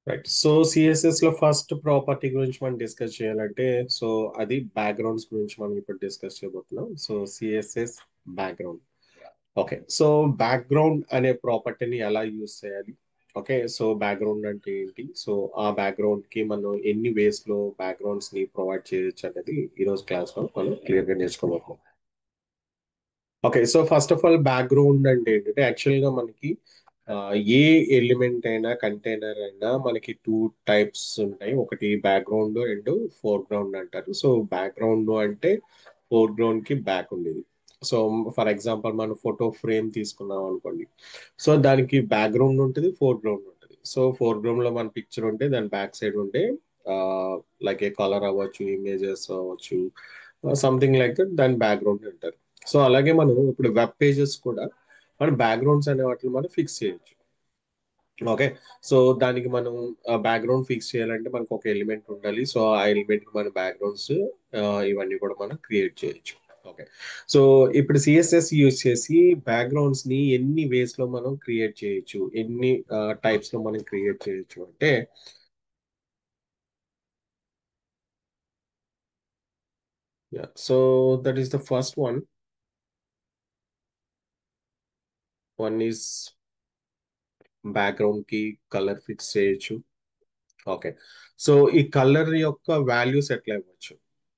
Right. So CSS లో first property గురించి మనం డిస్కస్ చేయాలంటే, సో అది బ్యాక్గ్రౌండ్స్ గురించి మనం ఇప్పుడు డిస్కస్ చేయబోతున్నాం. So CSS background. Okay. So background అనే ప్రాపర్టీని ఎలా యూజ్ చేయాలి? ఓకే. సో బ్యాక్గ్రౌండ్ అంటే ఏంటి? సో ఆ బ్యాక్గ్రౌండ్ కి మనం ఎన్ని వేస్ లో బ్యాక్గ్రౌండ్స్ ని ప్రొవైడ్ చేయొచ్చు అనేది ఈ రోజు క్లాస్ లో మనం క్లియర్ గా నేర్చుకోబోతున్నాం. Okay. So first of all background అంటే ఏంటంటే యాక్చువల్ గా మనకి ఆ, ఏ ఎలిమెంట్ అయినా కంటైనర్ అయినా మనకి టూ టైప్స్ ఉంటాయి. ఒకటి బ్యాక్గ్రౌండ్ అండ్ ఫోర్గ్రౌండ్ అంటారు. సో బ్యాక్గ్రౌండ్ అంటే ఫోర్గ్రౌండ్ కి బ్యాక్ ఉండేది. సో ఫర్ ఎగ్జాంపుల్ మనం ఫోటో ఫ్రేమ్ తీసుకున్నాం అనుకోండి. సో దానికి బ్యాక్గ్రౌండ్ ఉంటుంది, ఫోర్గ్రౌండ్ ఉంటుంది. సో ఫోర్గ్రౌండ్ లో మన పిక్చర్ ఉంటే దాని బ్యాక్ సైడ్ ఉంటే లైక్ ఏ కలర్ అవ్వచ్చు, ఇమేజెస్ అవ్వచ్చు, సంథింగ్ లైక్ దట్ దాని బ్యాక్గ్రౌండ్ అంటారు. సో అలాగే మనం ఇప్పుడు వెబ్ పేజెస్ కూడా మన బ్యాక్గ్రౌండ్స్ అనే వాటిని మనం ఫిక్స్ చేయొచ్చు. ఓకే. సో దానికి మనం బ్యాక్గ్రౌండ్ ఫిక్స్ చేయాలంటే మనకు ఒక ఎలిమెంట్ ఉండాలి. సో ఆ ఎలిమెంట్ కి మన బ్యాక్గ్రౌండ్స్ ఇవన్నీ కూడా మనం క్రియేట్ చేయొచ్చు. ఓకే. సో ఇప్పుడు సిఎస్ఎస్ యూజ్ చేసి బ్యాక్గ్రౌండ్స్ ని ఎన్ని వేస్ లో మనం క్రియేట్ చేయొచ్చు, ఎన్ని టైప్స్ లో మనం క్రియేట్ చేయొచ్చు అంటే, so that is the first one. One is background కి కలర్ ఫిక్స్ చేయొచ్చు. ఓకే. సో ఈ కలర్ యొక్క వాల్యూస్ ఎట్లా ఇవ్వచ్చు?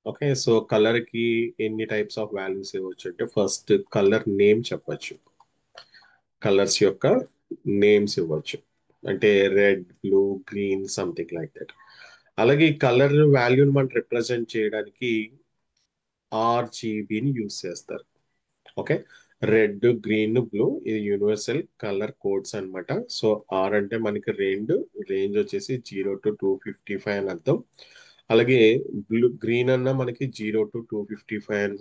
ఓకే. సో కలర్ కి ఎన్ని టైప్స్ ఆఫ్ వాల్యూస్ ఇవ్వచ్చు అంటే ఫస్ట్ కలర్ నేమ్ చెప్పొచ్చు. కలర్స్ యొక్క నేమ్స్ ఇవ్వచ్చు. అంటే red, blue, green, something like that. అలాగే ఈ కలర్ వాల్యూని మనం రిప్రజెంట్ చేయడానికి ఆర్జీబీని యూస్ చేస్తారు. ఓకే. రెడ్, గ్రీన్, బ్లూ ఇది యూనివర్సల్ కలర్ కోడ్స్ అన్నమాట. సో ఆర్ అంటే మనకి రేంజ్ వచ్చేసి 0 to 255 అని అర్థం. అలాగే గ్రీన్ అన్న మనకి 0 to 255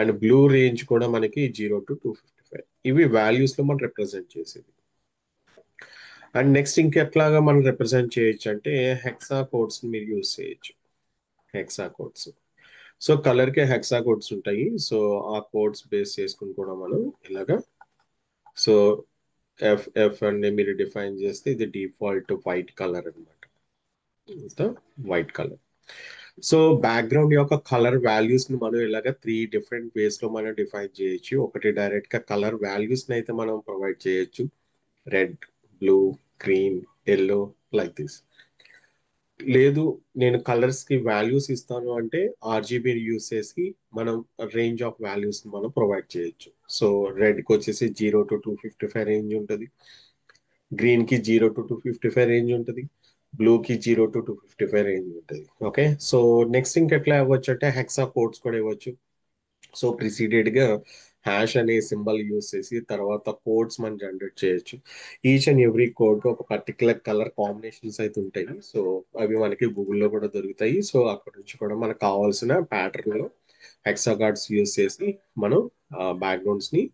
అండ్ బ్లూ రేంజ్ కూడా మనకి 0 to 255. ఇవి వాల్యూస్ లో మనం రిప్రజెంట్ చేసేది. అండ్ నెక్స్ట్ ఇంకెట్లాగా మనం రిప్రజెంట్ చేయొచ్చు అంటే హెక్సా కోడ్స్ మీరు యూస్ చేయొచ్చు. Hexa codes. సో కలర్ కి హెక్సా కోడ్స్ ఉంటాయి. సో ఆ కోడ్స్ బేస్ చేసుకుని కూడా మనం ఇలాగా, సో ఎఫ్ అని మీరు డిఫైన్ చేస్తే ఇది డిఫాల్ట్ వైట్ కలర్ అనమాట. White colour. సో బ్యాక్గ్రౌండ్ యొక్క కలర్ వాల్యూస్ ని మనం ఇలాగ త్రీ డిఫరెంట్ వేస్ లో మనం డిఫైన్ చేయొచ్చు. ఒకటి డైరెక్ట్ గా కలర్ వాల్యూస్ ని అయితే మనం ప్రొవైడ్ చేయొచ్చు. Red, blue, green, yellow, like this. లేదు, నేను కలర్స్ కి వాల్యూస్ ఇస్తాను అంటే ఆర్జీబీ యూస్ చేసి మనం రేంజ్ ఆఫ్ వాల్యూస్ మనం ప్రొవైడ్ చేయొచ్చు. సో రెడ్ కి వచ్చేసి 0 to 255 రేంజ్ ఉంటుంది. గ్రీన్ కి 0 to 255 రేంజ్ ఉంటుంది. బ్లూ కి 0 to 255 రేంజ్ ఉంటుంది. ఓకే. సో నెక్స్ట్ ఇంకెట్లా ఇవ్వచ్చు అంటే హెక్సా కోడ్స్ కూడా ఇవ్వచ్చు. సో ప్రిసీడెడ్ గా హ్యాష్ అనే సింబల్ యూస్ చేసి తర్వాత కోడ్స్ మనం జనరేట్ చేయొచ్చు. ఈచ్ అండ్ ఎవ్రీ కోడ్ ఒక పర్టికులర్ కలర్ కాంబినేషన్స్ అయితే ఉంటాయి. సో అవి మనకి గూగుల్లో కూడా దొరుకుతాయి. సో అక్కడ నుంచి కూడా మనకు కావాల్సిన ప్యాటర్న్ లో హెక్సా కార్డ్స్ యూస్ చేసి మనం బ్యాక్గ్రౌండ్స్ ని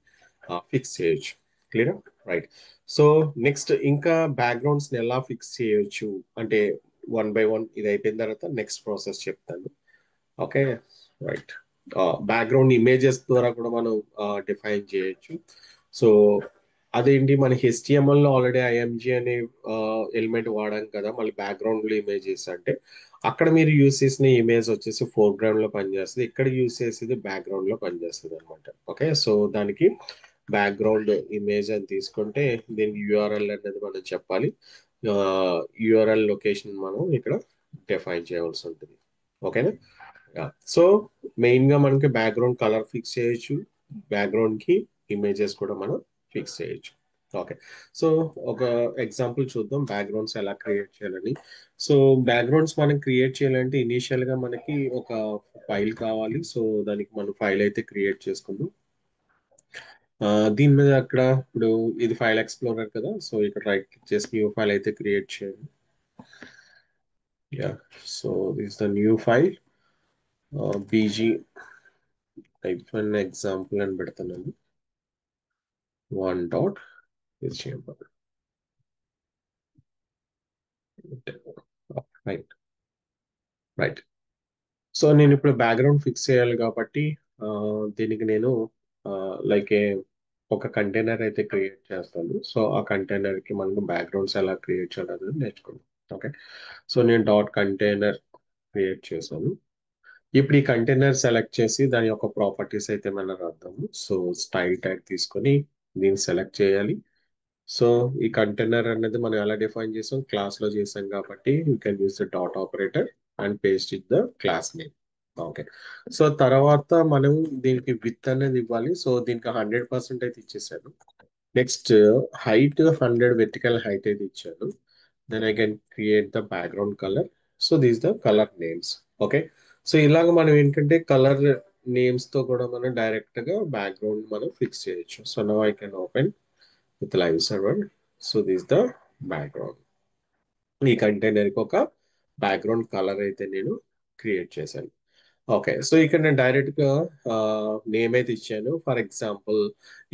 ఫిక్స్ చేయొచ్చు. క్లియర్. రైట్. సో నెక్స్ట్ ఇంకా బ్యాక్గ్రౌండ్స్ ని ఎలా ఫిక్స్ చేయొచ్చు అంటే వన్ బై వన్ ఇది అయిపోయిన తర్వాత నెక్స్ట్ ప్రాసెస్ చెప్తాను. ఓకే. రైట్. బ్యాక్గ్రౌండ్ ఇమేజెస్ ద్వారా కూడా మనం డిఫైన్ చేయొచ్చు. సో అదేంటి మన HTML లో ఆల్రెడీ ఐఎంజి అనే ఎలిమెంట్ వాడాం కదా, మళ్ళీ బ్యాక్గ్రౌండ్ లో ఇమేజెస్ అంటే అక్కడ మీరు యూస్ చేసిన ఇమేజ్ వచ్చేసి ఫోర్గ్రౌండ్ లో పనిచేస్తుంది, ఇక్కడ యూస్ చేసేది బ్యాక్గ్రౌండ్ లో పనిచేస్తుంది అనమాట. ఓకే. సో దానికి బ్యాక్గ్రౌండ్ ఇమేజ్ అని తీసుకుంటే దీనికి యూఆర్ఎల్ అనేది మనం చెప్పాలి. యూఆర్ఎల్ లొకేషన్ మనం ఇక్కడ డిఫైన్ చేయవలసి ఉంటుంది. ఓకేనా. సో మెయిన్ గా మనకి బ్యాక్గ్రౌండ్ కలర్ ఫిక్స్ చేయొచ్చు. బ్యాక్గ్రౌండ్ కి ఇమేజెస్ కూడా మనం ఫిక్స్ చేయొచ్చు. ఓకే. సో ఒక ఎగ్జాంపుల్ చూద్దాం బ్యాక్గ్రౌండ్స్ ఎలా క్రియేట్ చేయాలని. సో బ్యాక్గ్రౌండ్స్ మనం క్రియేట్ చేయాలంటే ఇనీషియల్ గా మనకి ఒక ఫైల్ కావాలి. సో దానికి మనం ఫైల్ అయితే క్రియేట్ చేసుకుందాం. ఆ, దీని మీద అక్కడ ఇప్పుడు ఇది ఫైల్ ఎక్స్ప్లోరర్ కదా, సో ఇక్కడ రైట్ క్లిక్ చేసి న్యూ ఫైల్ అయితే క్రియేట్ చేయండి. Yeah. So this the new file BG hyphen example అని పెడుతున్నాను. 1.html. రైట్. రైట్. సో నేను ఇప్పుడు బ్యాక్గ్రౌండ్ ఫిక్స్ చేయాలి కాబట్టి ఆ, దీనికి నేను లైక్ ఒక కంటైనర్ అయితే క్రియేట్ చేస్తాను. సో ఆ కంటైనర్ కి మనకు బ్యాక్గ్రౌండ్స్ ఎలా క్రియేట్ చేయాలి నేర్చుకుందాం. ఓకే. సో నేను డాట్ కంటైనర్ క్రియేట్ చేశాను. ఇప్పుడు ఈ కంటైనర్ సెలెక్ట్ చేసి దాని యొక్క ప్రాపర్టీస్ అయితే మనం రాద్దాము. సో స్టైల్ ట్యాగ్ తీసుకొని దీన్ని సెలెక్ట్ చేయాలి. సో ఈ కంటైనర్ అనేది మనం ఎలా డిఫైన్ చేసాం, క్లాస్ లో చేసాం కాబట్టి you can use the dot operator and paste it the class name. Okay. So తర్వాత మనం దీనికి విత్ అనేది ఇవ్వాలి. సో దీనికి 100% అయితే ఇచ్చేసాను. నెక్స్ట్ హైట్ 100 వెర్టికల్ హైట్ అయితే ఇచ్చాను. Then I can create the background colour. So these the colour names. Okay. So ఇలాగ మనం ఏంటంటే కలర్ నేమ్స్ తో కూడా మనం డైరెక్ట్ గా బ్యాక్గ్రౌండ్ మనం ఫిక్స్ చేయొచ్చు. So now I can open with live server. So this the background. ఈ కంటైనర్ కి ఒక బ్యాక్గ్రౌండ్ కలర్ అయితే నేను క్రియేట్ చేశాను. ఓకే. సో ఇక్కడ నేను డైరెక్ట్ గా నేమ్ అయితే ఇచ్చాను. ఫర్ ఎగ్జాంపుల్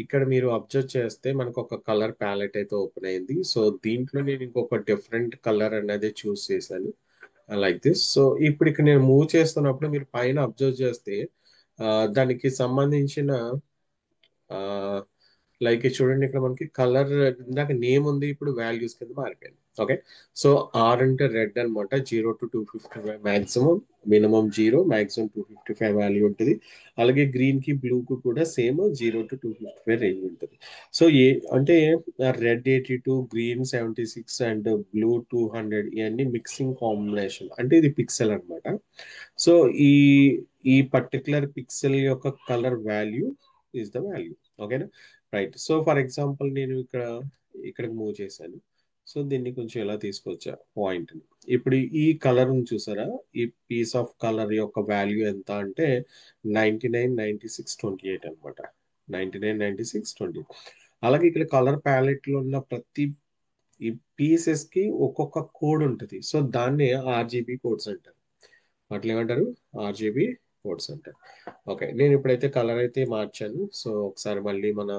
ఇక్కడ మీరు అబ్జర్వ్ చేస్తే మనకు ఒక కలర్ ప్యాలెట్ అయితే ఓపెన్ అయింది. సో దీంట్లో నేను ఇంకొక డిఫరెంట్ కలర్ అనేది చూస్ చేశాను లైక్ దిస్. సో ఇప్పుడు ఇక్కడ నేను మూవ్ చేస్తున్నప్పుడు మీరు పైన అబ్జర్వ్ చేస్తే ఆ, దానికి సంబంధించిన లైక్ చూడండి ఇక్కడ మనకి కలర్ ఇందాక నేమ్ ఉంది, ఇప్పుడు వాల్యూస్ కింద మారిపోయింది. ఓకే. సో ఆర్ అంటే రెడ్ అనమాట, 0 to 255 maximum, minimum 0, maximum 255 value ఉంటుంది. అలాగే గ్రీన్ కి బ్లూ కి కూడా సేమ్ 0 to 255 రేంజ్ ఉంటుంది. సో అంటే రెడ్ 82, గ్రీన్ 76 అండ్ బ్లూ 200 ఇవన్నీ మిక్సింగ్ కాంబినేషన్, అంటే ఇది పిక్సెల్ అన్నమాట. సో ఈ ఈ పర్టికులర్ పిక్సెల్ యొక్క colour value is the value. ఓకేనా. రైట్. సో ఫర్ ఎగ్జాంపుల్ నేను ఇక్కడికి మూవ్ చేశాను. సో దీన్ని కొంచెం ఎలా తీసుకొచ్చా పాయింట్. ఇప్పుడు ఈ కలర్ చూసారా, ఈ పీస్ ఆఫ్ కలర్ యొక్క వాల్యూ ఎంత అంటే 99, 96, 28 అనమాట. 99, 96, 20. అలాగే ఇక్కడ కలర్ ప్యాలెట్ లో ఉన్న ప్రతి ఈ పీసెస్ కి ఒక్కొక్క కోడ్ ఉంటుంది. సో దాన్ని ఆర్జీబీ కోడ్స్ అంటారు. వాటిని ఏమంటారు? ఆర్జీబీ కోడ్స్ అంటారు. ఓకే. నేను ఇప్పుడైతే కలర్ అయితే మార్చాను. సో ఒకసారి మళ్ళీ మన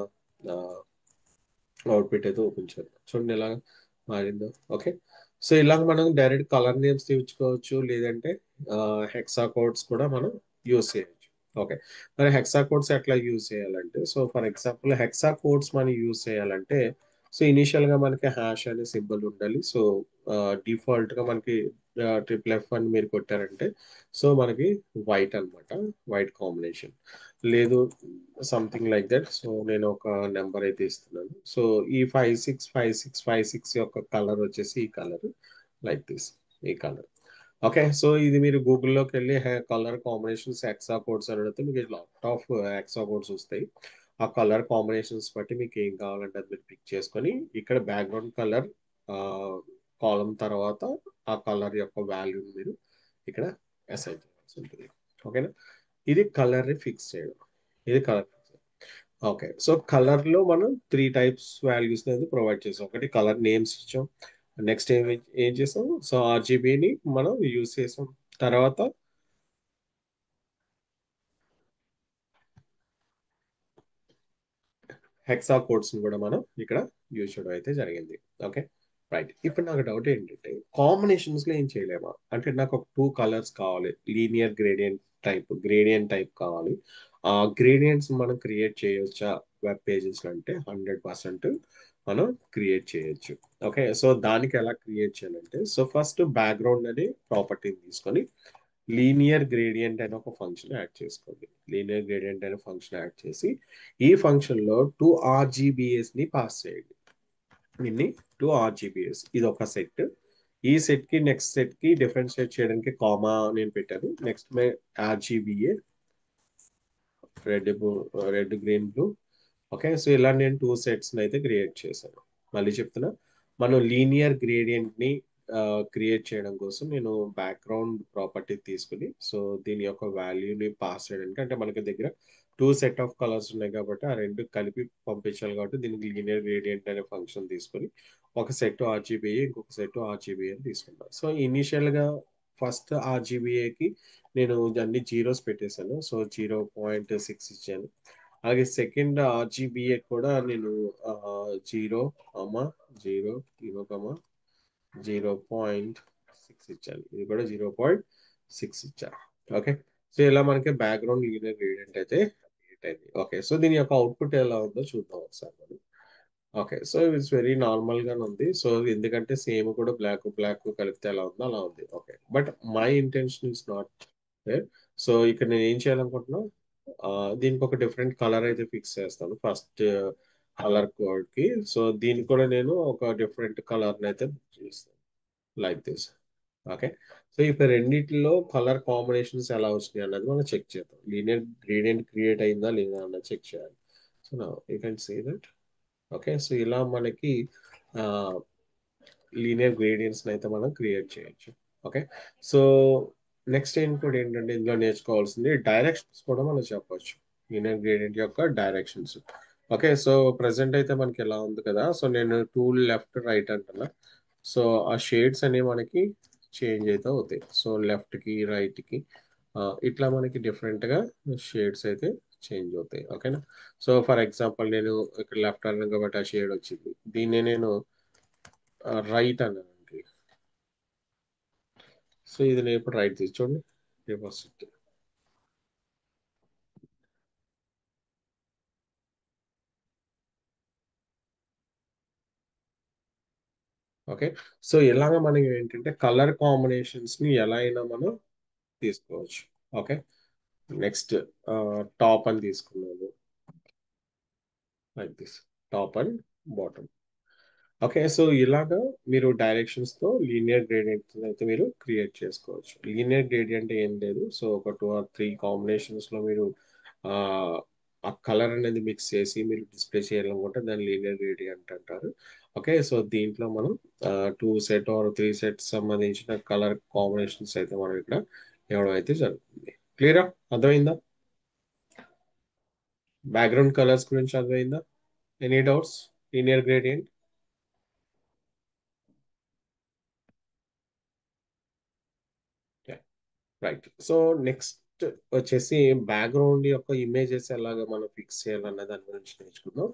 అవుట్పుట్ అయితే ఓపెన్ చేద్దాం. చూడండి ఎలా మారిందో. ఓకే. సో ఇలాగ మనం డైరెక్ట్ కలర్ నేమ్స్ తెచ్చుకోవచ్చు, లేదంటే హెక్సా కోడ్స్ కూడా మనం యూస్ చేయొచ్చు. ఓకే. మరి హెక్సా కోడ్స్ ఎట్లా యూస్ చేయాలంటే, so for example hexa codes మనం యూస్ చేయాలంటే, సో ఇనిషియల్ గా మనకి హ్యాష్ అనే సింబల్ ఉండాలి. సో డిఫాల్ట్ గా మనకి ట్రిపుల్ F అని మీరు కొట్టారంటే సో మనకి వైట్ అన్నమాట, వైట్ కాంబినేషన్. లేదు సంథింగ్ లైక్ దట్. సో నేను ఒక నెంబర్ అయితే ఇస్తున్నాను. సో ఈ 565656 యొక్క కలర్ వచ్చేసి ఈ కలర్ లైక్ దిస్, ఈ కలర్. ఓకే. సో ఇది మీరు గూగుల్లోకి వెళ్ళి కలర్ కాంబినేషన్స్ ఎక్సా కోడ్స్ అని అడిగితే మీకు లాట్ ఆఫ్ ఎక్సా కోడ్స్ వస్తాయి. ఆ కలర్ కాంబినేషన్స్ బట్టి మీకు ఏం కావాలంటే అది మీరు పిక్ చేసుకొని ఇక్కడ బ్యాక్గ్రౌండ్ కలర్ కాలం తర్వాత ఆ కలర్ యొక్క వాల్యూని మీరు ఇక్కడ అసైన్ చేయాల్సి ఉంటుంది. ఓకేనా. ఇది కలర్ ని ఫిక్స్ చేయడం. ఇది కలర్. ఓకే. సో కలర్ లో మనం 3 టైప్స్ వాల్యూస్ అనేది ప్రొవైడ్ చేసాం. ఒకటి కలర్ నేమ్స్ ఇచ్చాం. నెక్స్ట్ ఏం చేసాం, సో ఆర్జీబీని మనం యూజ్ చేసాం. తర్వాత హెక్సా కోడ్స్ కూడా మనం ఇక్కడ యూజ్ చేయడం అయితే జరిగింది. ఓకే. రైట్. ఇప్పుడు నాకు డౌట్ ఏంటంటే కాంబినేషన్స్ లో ఏం చేయలేమా అంటే, నాకు ఒక 2 కలర్స్ కావాలి, లీనియర్ గ్రేడియంట్ టైప్ కావాలి. ఆ గ్రేడియంట్స్ మనం క్రియేట్ చేయొచ్చా వెబ్ పేజెస్ లో అంటే 100% మనం క్రియేట్ చేయొచ్చు. ఓకే. సో దానికి ఎలా క్రియేట్ చేయాలంటే, సో ఫస్ట్ బ్యాక్గ్రౌండ్ అనే ప్రాపర్టీని తీసుకొని లీనియర్ గ్రేడియంట్ అనే ఒక ఫంక్షన్ యాడ్ చేసుకోండి. లీనియర్ గ్రేడియంట్ అనే ఫంక్షన్ యాడ్ చేసి ఈ ఫంక్షన్ లో 2 RGBs ని పాస్ చేయండి. దీన్ని 2 RGBs ఇది ఒక సెట్. ఈ సెట్ కి నెక్స్ట్ సెట్ కి డిఫరెన్షియేట్ చేయడానికి కామా నేను పెట్టాను. Next RGBA red red green blue. Okay. So ఇలా నేను 2 సెట్స్ అయితే క్రియేట్ చేశాను. మళ్ళీ చెప్తున్నా, మనం లీనియర్ గ్రేడియంట్ ని క్రియేట్ చేయడం కోసం నేను బ్యాక్గ్రౌండ్ ప్రాపర్టీ తీసుకుని సో దీని యొక్క వాల్యూని పాస్ చేయడానికి, అంటే మనకి దగ్గర 2 సెట్ ఆఫ్ కలర్స్ ఉన్నాయి కాబట్టి ఆ రెండు కలిపి పంపించాలి కాబట్టి దీనికి లీనియర్ గ్రేడియంట్ అనే ఫంక్షన్ తీసుకొని ఒక సెట్ ఆర్జీబీఏ ఇంకొక సెట్ ఆర్జీబీఏ అని తీసుకున్నాను. సో ఇనిషియల్ గా ఫస్ట్ ఆర్జీబీఏకి నేను అన్ని జీరోస్ పెట్టేశాను. సో 0.6 ఇచ్చాను. అలాగే సెకండ్ ఆర్జీబీఏ కూడా నేను 0, 0, 0, 0.6 ఇచ్చాను. ఇది కూడా 0.6 ఇచ్చాను. ఓకే. సో ఇలా మనకి బ్యాక్గ్రౌండ్ లీనియర్ గ్రేడియంట్ అయితే సెలెక్ట్ అయింది. ఓకే. సో దీని యొక్క అవుట్‌పుట్ ఎలా ఉందో చూద్దాం ఒకసారి మనం. Okay. So it's very normal గానే ఉంది. సో ఎందుకంటే సేమ్ కూడా బ్లాక్, బ్లాక్ కలిపితే ఎలా ఉందో అలా ఉంది. Okay. But my intention is not there. So ఇక్కడ నేను ఏం చేయాలనుకుంటున్నా, దీనికి ఒక డిఫరెంట్ కలర్ అయితే ఫిక్స్ చేస్తాను. ఫస్ట్ కలర్ కోడ్ కి. సో దీనికి కూడా నేను ఒక డిఫరెంట్ కలర్ అయితే చేస్తాను. Like this. ఓకే. సో ఇప్పుడు రెండిట్లో కలర్ కాంబినేషన్స్ ఎలా వచ్చినాయి అన్నది మనం చెక్ చేద్దాం. లీనియర్ గ్రేడియంట్ క్రియేట్ అయిందా లేదా అన్నది చెక్ చేయాలి. సో నా you can see that. Okay. So ఇలా మనకి లీనియర్ గ్రేడియంట్స్ అయితే మనం క్రియేట్ చేయొచ్చు. ఓకే. సో నెక్స్ట్ ఇంకోటి ఏంటంటే ఇందులో నేర్చుకోవాల్సింది డైరెక్షన్స్ కూడా మనం చెప్పొచ్చు. లీనియర్ గ్రేడియంట్ యొక్క డైరెక్షన్స్. ఓకే. సో ప్రెసెంట్ అయితే మనకి ఎలా ఉంది కదా. సో నేను టూల్ లెఫ్ట్ రైట్ అంటున్నా. సో ఆ షేడ్స్ అనేవి మనకి చేంజ్ అయితే అవుతాయి. సో లెఫ్ట్ కి రైట్ కి ఇట్లా మనకి డిఫరెంట్ గా షేడ్స్ అయితే చేంజ్ అవుతాయి. ఓకేనా. సో ఫర్ ఎగ్జాంపుల్ నేను ఇక్కడ లెఫ్ట్ అన్నాను కాబట్టి ఆ షేడ్ వచ్చింది. దీన్ని నేను రైట్ అన్నానండి. సో ఇది నేను ఇప్పుడు రైట్ తీసి చూడండి. డిపాజిట్. ఓకే. సో ఇలాగ మనం ఏంటంటే కలర్ కాంబినేషన్స్ ని ఎలా అయినా మనం తీసుకోవచ్చు. ఓకే. నెక్స్ట్ టాప్ అని తీసుకున్నాను. Like this. Top and bottom. Okay. So ఇలాగా మీరు డైరెక్షన్స్ తో లీనియర్ గ్రేడియంట్ అయితే మీరు క్రియేట్ చేసుకోవచ్చు. లీనియర్ గ్రేడియంట్ ఏం లేదు. సో ఒక 2 or 3 కాంబినేషన్స్ లో మీరు ఆ ఆ కలర్ అనేది మిక్స్ చేసి మీరు డిస్ప్లే చేయాలనుకుంటే దాన్ని లీనియర్ గ్రేడియంట్ అంటారు. ఓకే. సో దీంట్లో మనం 2 సెట్ ఆర్ 3 సెట్స్ సంబంధించిన కలర్ కాంబినేషన్స్ అయితే మనం ఇక్కడ ఇవ్వడం అయితే జరుగుతుంది. క్లియరా? అర్థమైందా? బ్యాక్గ్రౌండ్ కలర్స్ గురించి అర్థమైందా? Any doubts? Linear gradient. Right. So next వచ్చేసి బ్యాక్గ్రౌండ్ యొక్క ఇమేజెస్ ఎలాగ మనం ఫిక్స్ చేయాలన్న దాని గురించి నేర్చుకుందాం.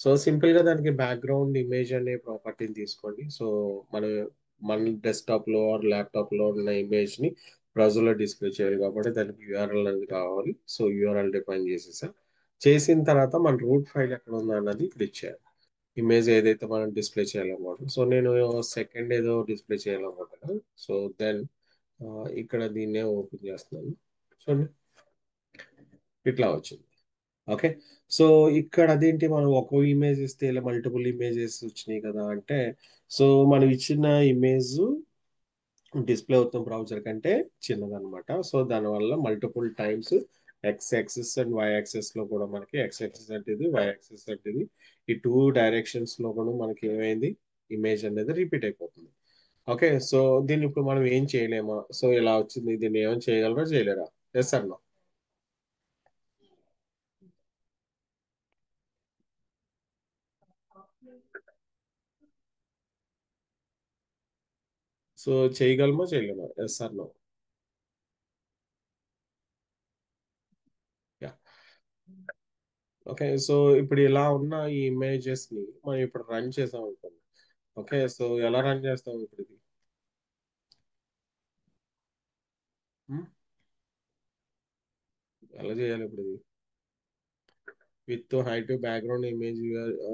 సో సింపుల్ గా దానికి బ్యాక్గ్రౌండ్ ఇమేజ్ అనే ప్రాపర్టీని తీసుకోండి. సో మన మన డెస్క్టాప్ లో ఆర్ ల్యాప్టాప్ లో ఉన్న ఇమేజ్ ని బ్రౌజర్ లో డిస్ప్లే చేయాలి కాబట్టి దానికి యూఆర్ఎల్ అనేది కావాలి. సో యూఆర్ఎల్ డిఫైన్ చేసేసా. చేసిన తర్వాత మన రూట్ ఫైల్ ఎక్కడ ఉందో అన్నది ఇక్కడ ఇచ్చేయాలి. ఇమేజ్ ఏదైతే మనం డిస్ప్లే చేయాలనుకుంటున్నాం. సో నేను సెకండ్ ఏదో డిస్ప్లే చేయాలనుకుంటున్నాను. సో దెన్ ఇక్కడ దీన్నే ఓపెన్ చేస్తున్నాను. చూడండి. ఇట్లా వచ్చింది. ఓకే. సో ఇక్కడ అదేంటి మనం ఒక ఇమేజ్ ఇస్తే ఇలా మల్టిపుల్ ఇమేజెస్ వచ్చినాయి కదా అంటే, సో మనం ఇచ్చిన ఇమేజ్ డిస్ప్లే అవుతున్న బ్రౌజర్ కంటే చిన్నదన్నమాట. సో దానివల్ల multiple times X axis and Y axis లో కూడా మనకి ఎక్స్ యాక్సిస్ అంటే ఇది, వై యాక్సిస్ అంటే ఇది, ఈ టూ డైరెక్షన్స్ లో కూడా మనకి ఏమైంది, ఇమేజ్ అనేది రిపీట్ అయిపోతుంది. ఓకే. సో దీన్ని ఇప్పుడు మనం ఏం చేయలేమా? సో ఇలా వచ్చింది, దీన్ని ఏమైనా చేయగలరా చేయలేరా? ఎస్ అన్న. సో చేయగలమా చేయలేమా? ఎస్ అన్న. యా. ఓకే. సో ఇప్పుడు ఇలా ఉన్న ఈ ఇమేజెస్ ని మనం ఇప్పుడు రన్ చేసాం అనుకోండి. ఓకే. సో ఎలా రన్ చేస్తాం ఇప్పుడు ఇది? హ్మ్? ఎలా చేయాలి ఇప్పుడు ఇది? విత్ హైట్ బ్యాక్గ్రౌండ్ ఇమేజ్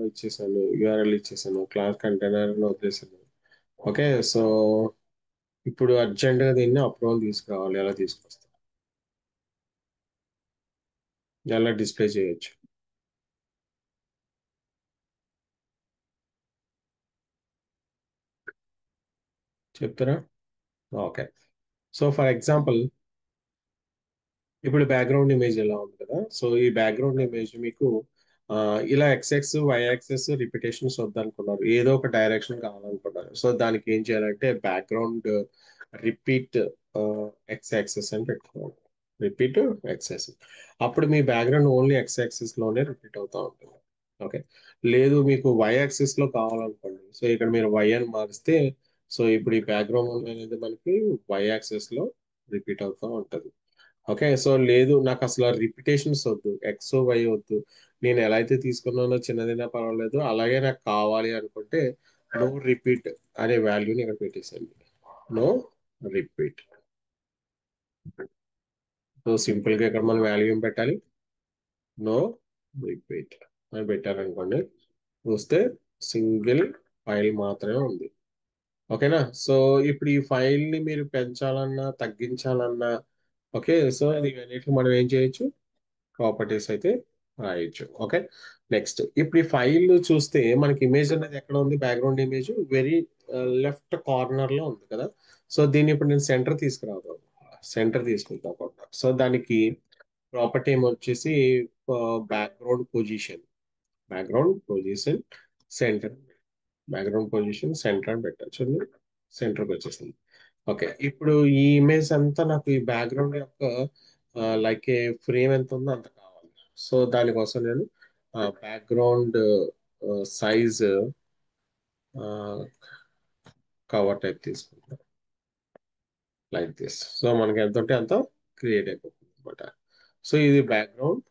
ఇచ్చేసాను, యూఆర్ఎల్ ఇచ్చేసాను, క్లాస్ కంటైనర్ వదిలేసాను. ఓకే. సో ఇప్పుడు అర్జెంట్ గా దీన్ని అప్లోడ్ తీసుకురావాలి. ఎలా తీసుకొస్తాం? ఎలా డిస్ప్లే చేయొచ్చు? చెప్తారా? ఓకే. సో ఫర్ ఎగ్జాంపుల్ ఇప్పుడు బ్యాక్గ్రౌండ్ ఇమేజ్ ఎలా ఉంది కదా. సో ఈ బ్యాక్గ్రౌండ్ ఇమేజ్ మీకు ఇలా ఎక్స్ఎక్స్ వై యాక్సెస్ రిపిటేషన్స్ వద్దనుకున్నారు, ఏదో ఒక డైరెక్షన్ కావాలనుకున్నారు. సో దానికి ఏం చేయాలంటే బ్యాక్గ్రౌండ్ రిపీట్ ఎక్స్ యాక్సెస్ అని పెట్టుకోవాలి. Repeat X access. అప్పుడు మీ బ్యాక్గ్రౌండ్ ఓన్లీ ఎక్స్ యాక్సెస్ లోనే రిపీట్ అవుతూ ఉంటుంది. ఓకే. లేదు మీకు వై యాక్సెస్ లో కావాలనుకోండి. సో ఇక్కడ మీరు వై అని మారిస్తే సో ఇప్పుడు ఈ బ్యాక్గ్రౌండ్ అనేది మనకి వై యాక్సెస్ లో రిపీట్ అవుతూ ఉంటుంది. ఓకే. సో లేదు నాకు అసలు రిపిటేషన్స్ వద్దు, ఎక్స్ వై వద్దు, నేను ఎలా అయితే తీసుకున్నానో చిన్నదైనా పర్వాలేదు అలాగే నాకు కావాలి అనుకుంటే నో రిపీట్ అనే వాల్యూని ఇక్కడ పెట్టేసండి. No repeat. సో సింపుల్ గా ఇక్కడ మనం వాల్యూ ఏం పెట్టాలి? నో బిగ్ వెయిట్ అని పెట్టారనుకోండి, చూస్తే సింగిల్ ఫైల్ మాత్రమే ఉంది. ఓకేనా? సో ఇప్పుడు ఈ ఫైల్ ని మీరు పెంచాలన్నా తగ్గించాలన్నా, ఓకే, సో అది ఇవన్నిటిని మనం ఏం చేయొచ్చు, ప్రాపర్టీస్ అయితే రాయొచ్చు. ఓకే, నెక్స్ట్ ఇప్పుడు ఈ ఫైల్ చూస్తే మనకి ఇమేజ్ అనేది ఎక్కడ ఉంది, background image very left corner లో ఉంది కదా. సో దీన్ని ఇప్పుడు నేను సెంటర్ తీసుకుంటా అనమాట. సో దానికి ప్రాపర్టీ ఏమొచ్చేసి background position, background position center, background position center అని పెట్టచ్చు. సెంటర్కి వచ్చేసింది. ఓకే, ఇప్పుడు ఈ ఇమేజ్ అంతా నాకు ఈ బ్యాక్గ్రౌండ్ యొక్క లైక్ ఏ ఫ్రేమ్ ఎంత ఉందో అంత కావాలి. సో దానికోసం నేను బ్యాక్గ్రౌండ్ సైజ్ కవర్ టైప్ తీసుకుంటాను, లైక్ దిస్. సో మనకి ఎంత ఉంటే అంత క్రియేట్ అయిపోతుంది అనమాట. సో ఇది background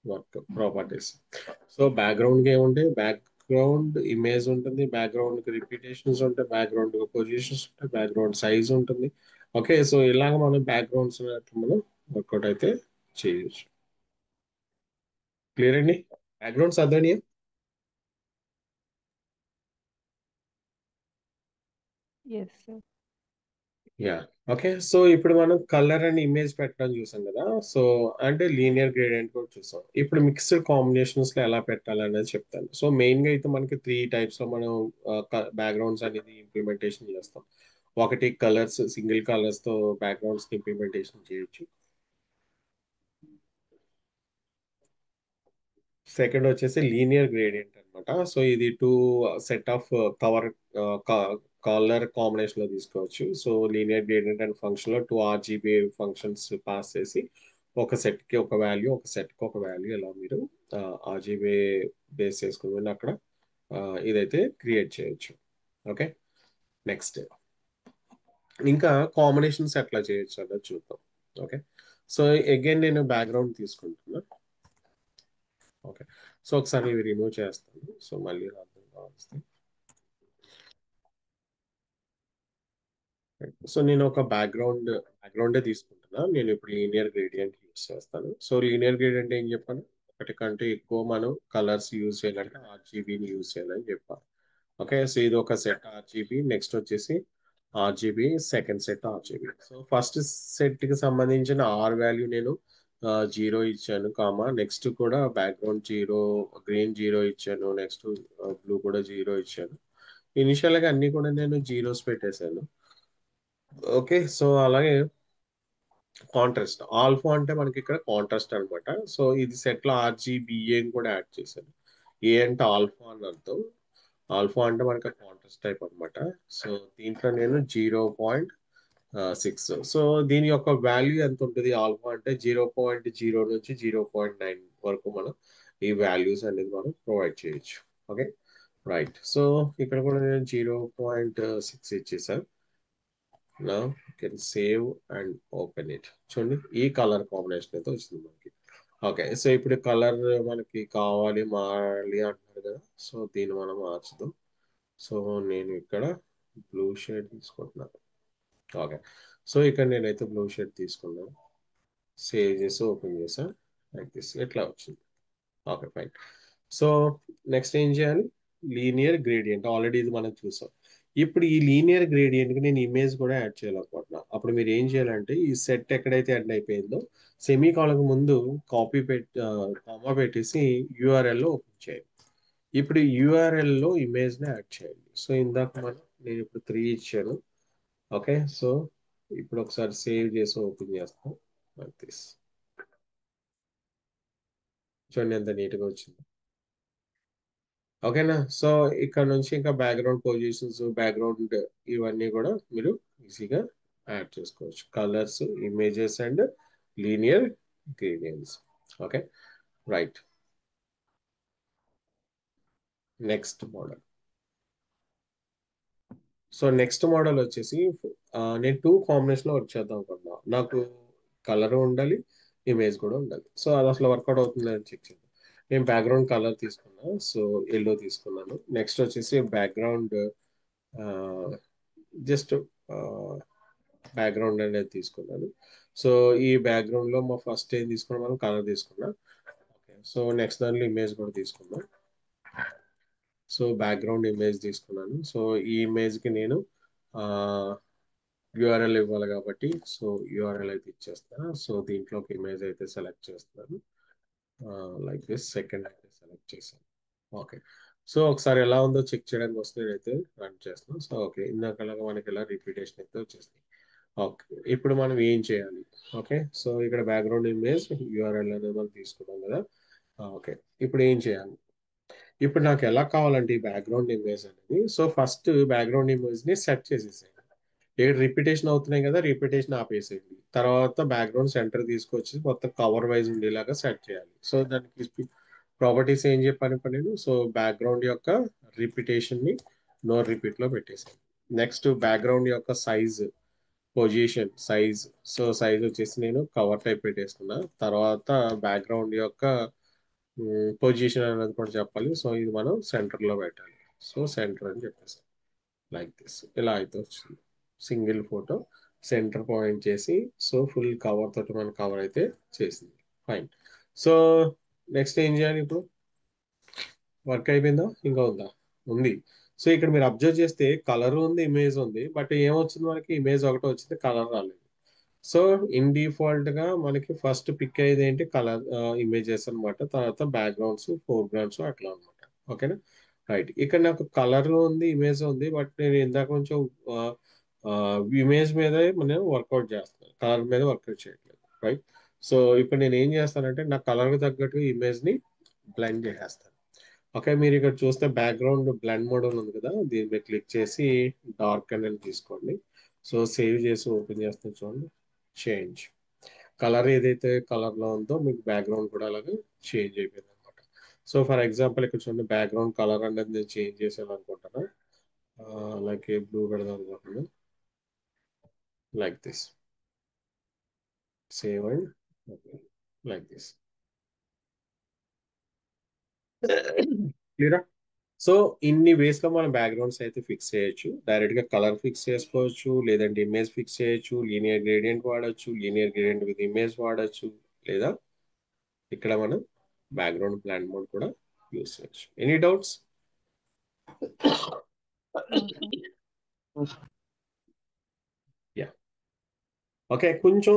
work properties. So background కి ఏముంటాయి, బ్యాక్గ్రౌండ్ ఇమేజ్ ఉంటుంది, బ్యాక్గ్రౌండ్ కి రిపీటేషన్స్ ఉంటాయి, బ్యాక్గ్రౌండ్ పొజిషన్స్ ఉంటాయి, బ్యాక్గ్రౌండ్ సైజ్ ఉంటుంది. ఓకే, సో ఇలాగ మనం బ్యాక్గ్రౌండ్స్ మనం వర్కౌట్ అయితే చేయొచ్చు. క్లియర్ అండి? బ్యాక్గ్రౌండ్స్ అర్థమయ్యా? Yes, sir. Yeah. Okay, so ఇప్పుడు మనం కలర్ అండ్ ఇమేజ్ పెట్టడం చూసాం కదా. సో అంటే లీనియర్ గ్రేడియంట్ కూడా చూసాం. ఇప్పుడు మిక్స్డ్ కాంబినేషన్స్ లో ఎలా పెట్టాలనేది చెప్తాను. సో మెయిన్ గా అయితే మనకి త్రీ టైప్స్ లో మనం బ్యాక్గ్రౌండ్స్ అనేది ఇంప్లిమెంటేషన్ చేస్తాం. ఒకటి కలర్స్, సింగిల్ కలర్స్ తో బ్యాక్గ్రౌండ్స్ ఇంప్లిమెంటేషన్ చేయొచ్చు. సెకండ్ వచ్చేసి లీనియర్ గ్రేడియంట్ అన్నమాట. సో ఇది two set of cover colour combination లో తీసుకోవచ్చు. So linear gradient and function లో టూ ఆర్జీబీ ఫంక్షన్స్ పాస్ చేసి ఒక సెట్ కి ఒక వాల్యూ, ఒక సెట్ కి ఒక వాల్యూ, ఇలా మీరు ఆర్జీబీ బేస్ చేసుకుని అక్కడ ఇదైతే క్రియేట్ చేయొచ్చు. ఓకే, నెక్స్ట్ ఇంకా కాంబినేషన్స్ ఎట్లా చేయొచ్చు అన్నది చూద్దాం. ఓకే, సో అగైన్ నేను బ్యాక్గ్రౌండ్ తీసుకుంటున్నా. ఓకే, సో ఒకసారి ఇవి రిమూవ్ చేస్తాను. సో మళ్ళీ అర్థం కావస్తుంది. సో నేను ఒక బ్యాక్గ్రౌండే తీసుకుంటున్నా. నేను ఇప్పుడు లీనియర్ గ్రేడియంట్ యూస్ చేస్తాను. సో లీనియర్ గ్రేడియంట్ ఏం చెప్పాను, ఒకటి కంటే ఎక్కువ మనం కలర్స్ యూజ్ చేయాలంటే ఆర్జీబీని యూజ్ చేయాలని చెప్పాను. ఓకే, సో ఇది ఒక సెట్ ఆర్జీబీ. నెక్స్ట్ వచ్చేసి RGB second set RGB. So first set కి సంబంధించిన ఆర్ వాల్యూ నేను జీరో ఇచ్చాను, కామా నెక్స్ట్ కూడా బ్యాక్గ్రౌండ్ జీరో, గ్రీన్ జీరో ఇచ్చాను, నెక్స్ట్ బ్లూ కూడా జీరో ఇచ్చాను. ఇనిషియల్ గా అన్ని కూడా నేను జీరోస్ పెట్టేశాను. ఓకే, సో అలాగే కాంట్రాస్ట్ ఆల్ఫా అంటే మనకి ఇక్కడ కాంట్రాస్ట్ అన్నమాట. సో ఇది సెట్ లో ఆర్జీబీఏ కూడా యాడ్ చేశాను. ఏ అంటే ఆల్ఫా అని అర్థం. ఆల్ఫా అంటే మనకి కాంట్రాస్ట్ టైప్ అన్నమాట. సో దీంట్లో నేను 0.6. సో దీని యొక్క వాల్యూ ఎంత ఉంటుంది, ఆల్ఫా అంటే 0.0 నుంచి 0.9 వరకు మనం ఈ వాల్యూస్ అనేది మనం ప్రొవైడ్ చేయొచ్చు. Okay, right. సో ఇక్కడ కూడా నేను 0.6 ఇచ్చేసాను. నా can save and open it. చూడండి ఈ కలర్ కాంబినేషన్ అయితే వచ్చింది మనకి. ఓకే, సో ఇప్పుడు కలర్ మనకి కావాలి మారాలి అంటున్నారు కదా. సో దీన్ని మనం మార్చుదాం. సో నేను ఇక్కడ బ్లూ షేడ్ తీసుకుంటున్నాను. ఓకే, సో ఇక్కడ నేనైతే బ్లూ షేడ్ తీసుకున్నాను. సేవ్ చేసి ఓపెన్ చేసా, లైక్ దిస్ ఎట్లా వచ్చింది. Okay, fine. సో నెక్స్ట్ ఏం చేయాలి, లీనియర్ గ్రేడియంట్ ఆల్రెడీ ఇది మనం చూసాం. ఇప్పుడు ఈ లీనియర్ గ్రేడియంట్ కి నేను ఇమేజ్ కూడా యాడ్ చేయాలనుకుంటున్నా. అప్పుడు మీరు ఏం చేయాలంటే ఈ సెట్ ఎక్కడైతే ఎండ్ అయిపోయిందో సెమీ కాలకు ముందు కాపీ పెట్టి కామా పెట్టేసి యూఆర్ఎల్ లో ఓపెన్ చేయండి. ఇప్పుడు యూఆర్ఎల్ లో ఇమేజ్ ని యాడ్ చేయండి. సో ఇందాక నేను ఇప్పుడు 3 ఇచ్చాను. ఓకే, సో ఇప్పుడు ఒకసారి సేవ్ చేసి ఓపెన్ చేస్తాం, లైక్ దిస్. చూడండి ఎంత నీట్గా వచ్చింది. ఓకేనా? సో ఇక్కడ నుంచి ఇంకా బ్యాక్గ్రౌండ్ పొజిషన్స్, బ్యాక్గ్రౌండ్ ఇవన్నీ కూడా మీరు ఈజీగా యాడ్ చేసుకోవచ్చు. Colours, images and linear gradients. Okay, right. Next model. So next model వచ్చేసి నేను టూ కాంబినేషన్ లో వర్క్ చేద్దాం అనుకుంటున్నా. నాకు కలర్ ఉండాలి, ఇమేజ్ కూడా ఉండాలి. సో అది అసలు వర్కౌట్ అవుతుంది అని చెక్ చేద్దాం. నేను బ్యాక్గ్రౌండ్ కలర్ తీసుకున్నా, సో ఎల్లో తీసుకున్నాను. నెక్స్ట్ వచ్చేసి బ్యాక్గ్రౌండ్ జస్ట్ బ్యాక్గ్రౌండ్ అనేది తీసుకున్నాను. సో ఈ బ్యాక్గ్రౌండ్ లో మా ఫస్ట్ ఏం తీసుకున్నాం, మనం కలర్ తీసుకున్నాం. సో నెక్స్ట్ దాంట్లో ఇమేజ్ కూడా తీసుకుందాం. సో బ్యాక్గ్రౌండ్ ఇమేజ్ తీసుకున్నాను. సో ఈ ఇమేజ్కి నేను యూఆర్ఎల్ ఇవ్వాలి కాబట్టి సో యూఆర్ఎల్ అయితే ఇచ్చేస్తాను. సో దీంట్లోకి ఇమేజ్ అయితే సెలెక్ట్ చేస్తున్నాను. లైక్ దిస్ సెకండ్ అయితే సెలెక్ట్ చేశాను. ఓకే. సో ఒకసారి ఎలా ఉందో చెక్ చేయడానికి వస్తే నేనైతే రన్ చేస్తున్నాను. సో ఓకే, ఇందాకలాగా మనకి ఇలా రిపీటేషన్ అయితే వచ్చేసింది. ఓకే, ఇప్పుడు మనం ఏం చేయాలి? ఓకే, సో ఇక్కడ బ్యాక్గ్రౌండ్ ఇమేజ్ యూఆర్ఎల్ అనేది మనం తీసుకున్నాం కదా. ఓకే, ఇప్పుడు ఏం చేయాలి? ఇప్పుడు నాకు ఎలా కావాలంటే ఈ బ్యాక్గ్రౌండ్ ఇమేజ్ అనేది, సో ఫస్ట్ బ్యాక్గ్రౌండ్ ఇమేజ్ ని సెట్ చేసేసేయండి. ఇక్కడ రిపీటేషన్ అవుతున్నాయి కదా, రిపీటేషన్ ఆపేసేయండి. తర్వాత బ్యాక్గ్రౌండ్ సెంటర్ తీసుకొచ్చి మొత్తం కవర్ వైజ్ ఉండేలాగా సెట్ చేయాలి. సో దానికి ప్రాపర్టీస్ ఏం చెప్పాను ఇప్పుడు నేను. సో బ్యాక్గ్రౌండ్ యొక్క రిపీటేషన్ ని నో రిపీట్ లో పెట్టేసాను. నెక్స్ట్ బ్యాక్గ్రౌండ్ యొక్క size, position, size. So size వచ్చేసి నేను కవర్ టైప్ పెట్టేసుకున్నా. తర్వాత బ్యాక్గ్రౌండ్ యొక్క పొజిషన్ అనేది కూడా చెప్పాలి. సో ఇది మనం సెంటర్ లో పెట్టాలి. సో సెంటర్ అని చెప్పేసి లైక్ దిస్ ఇలా అయితే వచ్చింది. సింగిల్ ఫోటో సెంటర్ పాయింట్ చేసి సో ఫుల్ కవర్ తోటి మన కవర్ అయితే చేసింది. ఫైన్. సో నెక్స్ట్ ఏం చేయాలి? ఇప్పుడు వర్క్ అయిపోయిందా, ఇంకా ఉందా? ఉంది. సో ఇక్కడ మీరు అబ్జర్వ్ చేస్తే కలర్ ఉంది, ఇమేజ్ ఉంది, బట్ ఏమొచ్చింది మనకి? ఇమేజ్ ఒకటే వచ్చింది, కలర్ రాలేదు. సో ఇన్ డిఫాల్ట్ గా మనకి ఫస్ట్ పిక్ అయ్యేది ఏంటి? కలర్ ఇమేజెస్ అన్నమాట. తర్వాత బ్యాక్గ్రౌండ్స్, ఫోర్గ్రౌండ్స్ అట్లా అనమాట. ఓకేనా? రైట్. ఇక్కడ నాకు కలర్ ఉంది, ఇమేజ్ ఉంది, బట్ నేను ఇందాక కొంచెం ఇమేజ్ మీద మనం వర్కౌట్ చేస్తున్నాను, కలర్ మీద వర్కౌట్ చేయట్లేదు. రైట్. సో ఇప్పుడు నేను ఏం చేస్తానంటే నా కలర్ తగ్గట్టు ఇమేజ్ ని బ్లెండ్ చేసేస్తాను. ఓకే, మీరు ఇక్కడ చూస్తే బ్యాక్గ్రౌండ్ బ్లెండ్ మోడ్ ఉంది కదా, దీని మీద క్లిక్ చేసి డార్క్ అనేది తీసుకోండి. సో సేవ్ చేసి ఓపెన్ చేస్తే చూడండి, చేంజ్ కలర్ ఏదైతే కలర్ లో ఉందో మీకు బ్యాక్గ్రౌండ్ కూడా అలాగే చేంజ్ అయిపోయింది అనమాట. సో ఫర్ ఎగ్జాంపుల్ ఇక్కడ చూడండి, బ్యాక్గ్రౌండ్ కలర్ అనేది నేను చేంజ్ చేసేయాలనుకుంటాను. లైక్ బ్లూ పెడదాం అనుకుంటున్నాను. Like this, save and like this. క్లియరా? సో ఇన్ని వేస్ లో మనం బ్యాక్గ్రౌండ్స్ అయితే ఫిక్స్ చేయొచ్చు. డైరెక్ట్ గా కలర్ ఫిక్స్ చేసుకోవచ్చు, లేదంటే ఇమేజ్ ఫిక్స్ చేయొచ్చు, లీనియర్ గ్రేడియంట్ వాడచ్చు, లీనియర్ గ్రేడియంట్ విత్ ఇమేజ్ వాడచ్చు, లేదా ఇక్కడ మనం బ్యాక్గ్రౌండ్ బ్లాండ్ మోడ్ కూడా యూస్ చేయొచ్చు. Any doubts? No, sir. Yeah. Okay, కొంచెం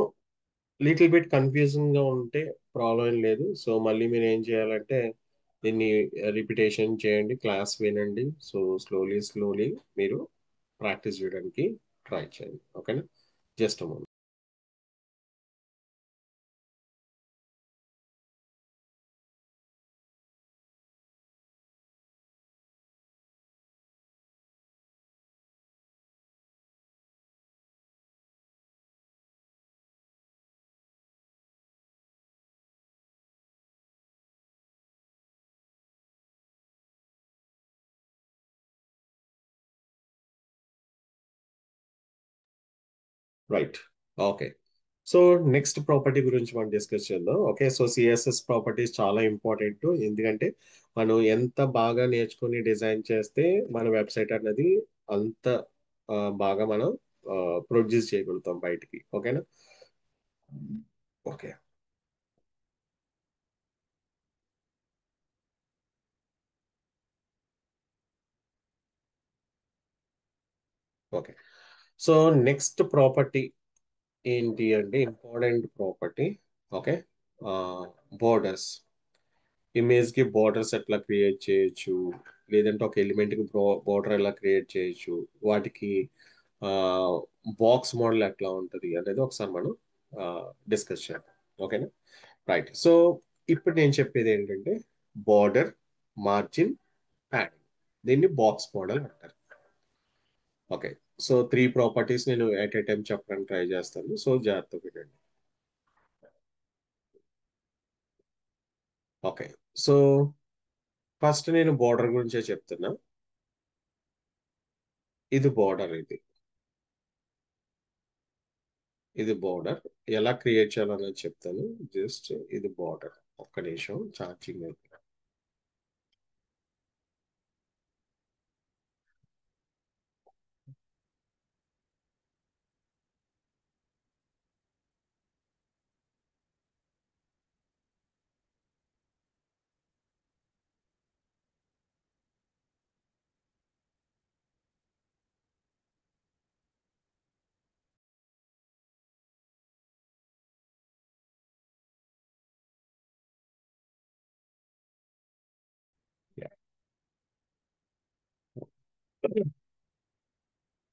లిటిల్ బిట్ కన్ఫ్యూజింగ్ గా ఉంటే ప్రాబ్లం ఏం లేదు. సో మళ్ళీ మీరు ఏం చేయాలంటే దీన్ని రిపిటేషన్ చేయండి, క్లాస్ వినండి. సో స్లోలీ స్లోలీ మీరు ప్రాక్టీస్ చేయడానికి ట్రై చేయండి. ఓకేనా? Just right. Okay. So next property గురించి మనం డిస్కస్ చేద్దాం. ఓకే, సో సిఎస్ఎస్ ప్రాపర్టీస్ చాలా ఇంపార్టెంట్. ఎందుకంటే మనం ఎంత బాగా నేర్చుకుని డిజైన్ చేస్తే మన వెబ్సైట్ అనేది అంత బాగా మనం ప్రొడ్యూస్ చేయగలుగుతాం బయటికి. ఓకేనా? Okay. Okay. So next property ఏంటి అంటే important property. Okay, borders. Image కి బోర్డర్స్ ఎట్లా క్రియేట్ చేయొచ్చు, లేదంటే ఒక ఎలిమెంట్ కి బోర్డర్ ఎలా క్రియేట్ చేయొచ్చు, వాటికి బాక్స్ మోడల్ ఎట్లా ఉంటుంది అనేది ఒకసారి మనం డిస్కస్ చేద్దాం. ఓకేనా? రైట్. సో ఇప్పుడు నేను చెప్పేది ఏంటంటే బార్డర్, మార్జిన్, ప్యాడింగ్, దీన్ని బాక్స్ మోడల్ అంటారు. ఓకే. సో త్రీ ప్రాపర్టీస్ నేను ఎట్ ఏ టైం చెప్పడానికి ట్రై చేస్తాను. సో జాగ్రత్త వినండి. ఓకే. సో ఫస్ట్ నేను బార్డర్ గురించే చెప్తున్నా. ఇది బార్డర్, ఇది బార్డర్ ఎలా క్రియేట్ చేయాలనేది చెప్తాను. జస్ట్ ఇది బార్డర్. ఒక్క నిమిషం ఛార్జింగ్ అయిపోయింది.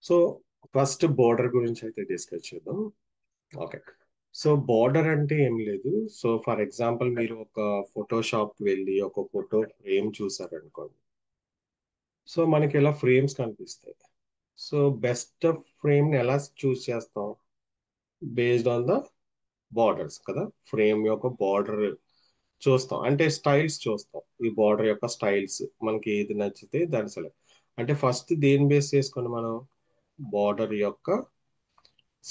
సో ఫస్ట్ బోర్డర్ గురించి అయితే డిస్కస్ చేద్దాం. ఓకే. సో బోర్డర్ అంటే ఏం లేదు. సో ఫర్ ఎగ్జాంపుల్ మీరు ఒక ఫోటోషాప్ వెళ్ళి ఒక ఫోటో ఫ్రేమ్ చూసారనుకోండి. సో మనకి ఇలా ఫ్రేమ్స్ కనిపిస్తాయి. సో బెస్ట్ ఫ్రేమ్ ని ఎలా చూస్ చేస్తాం? బేస్డ్ ఆన్ ద బార్డర్స్ కదా. ఫ్రేమ్ యొక్క బార్డర్ చూస్తాం, అంటే స్టైల్స్ చూస్తాం. ఈ బార్డర్ యొక్క స్టైల్స్ మనకి ఏది నచ్చితే దాని సెలెక్ట్. అంటే ఫస్ట్ దేని బేస్ చేసుకొని మనం బార్డర్ యొక్క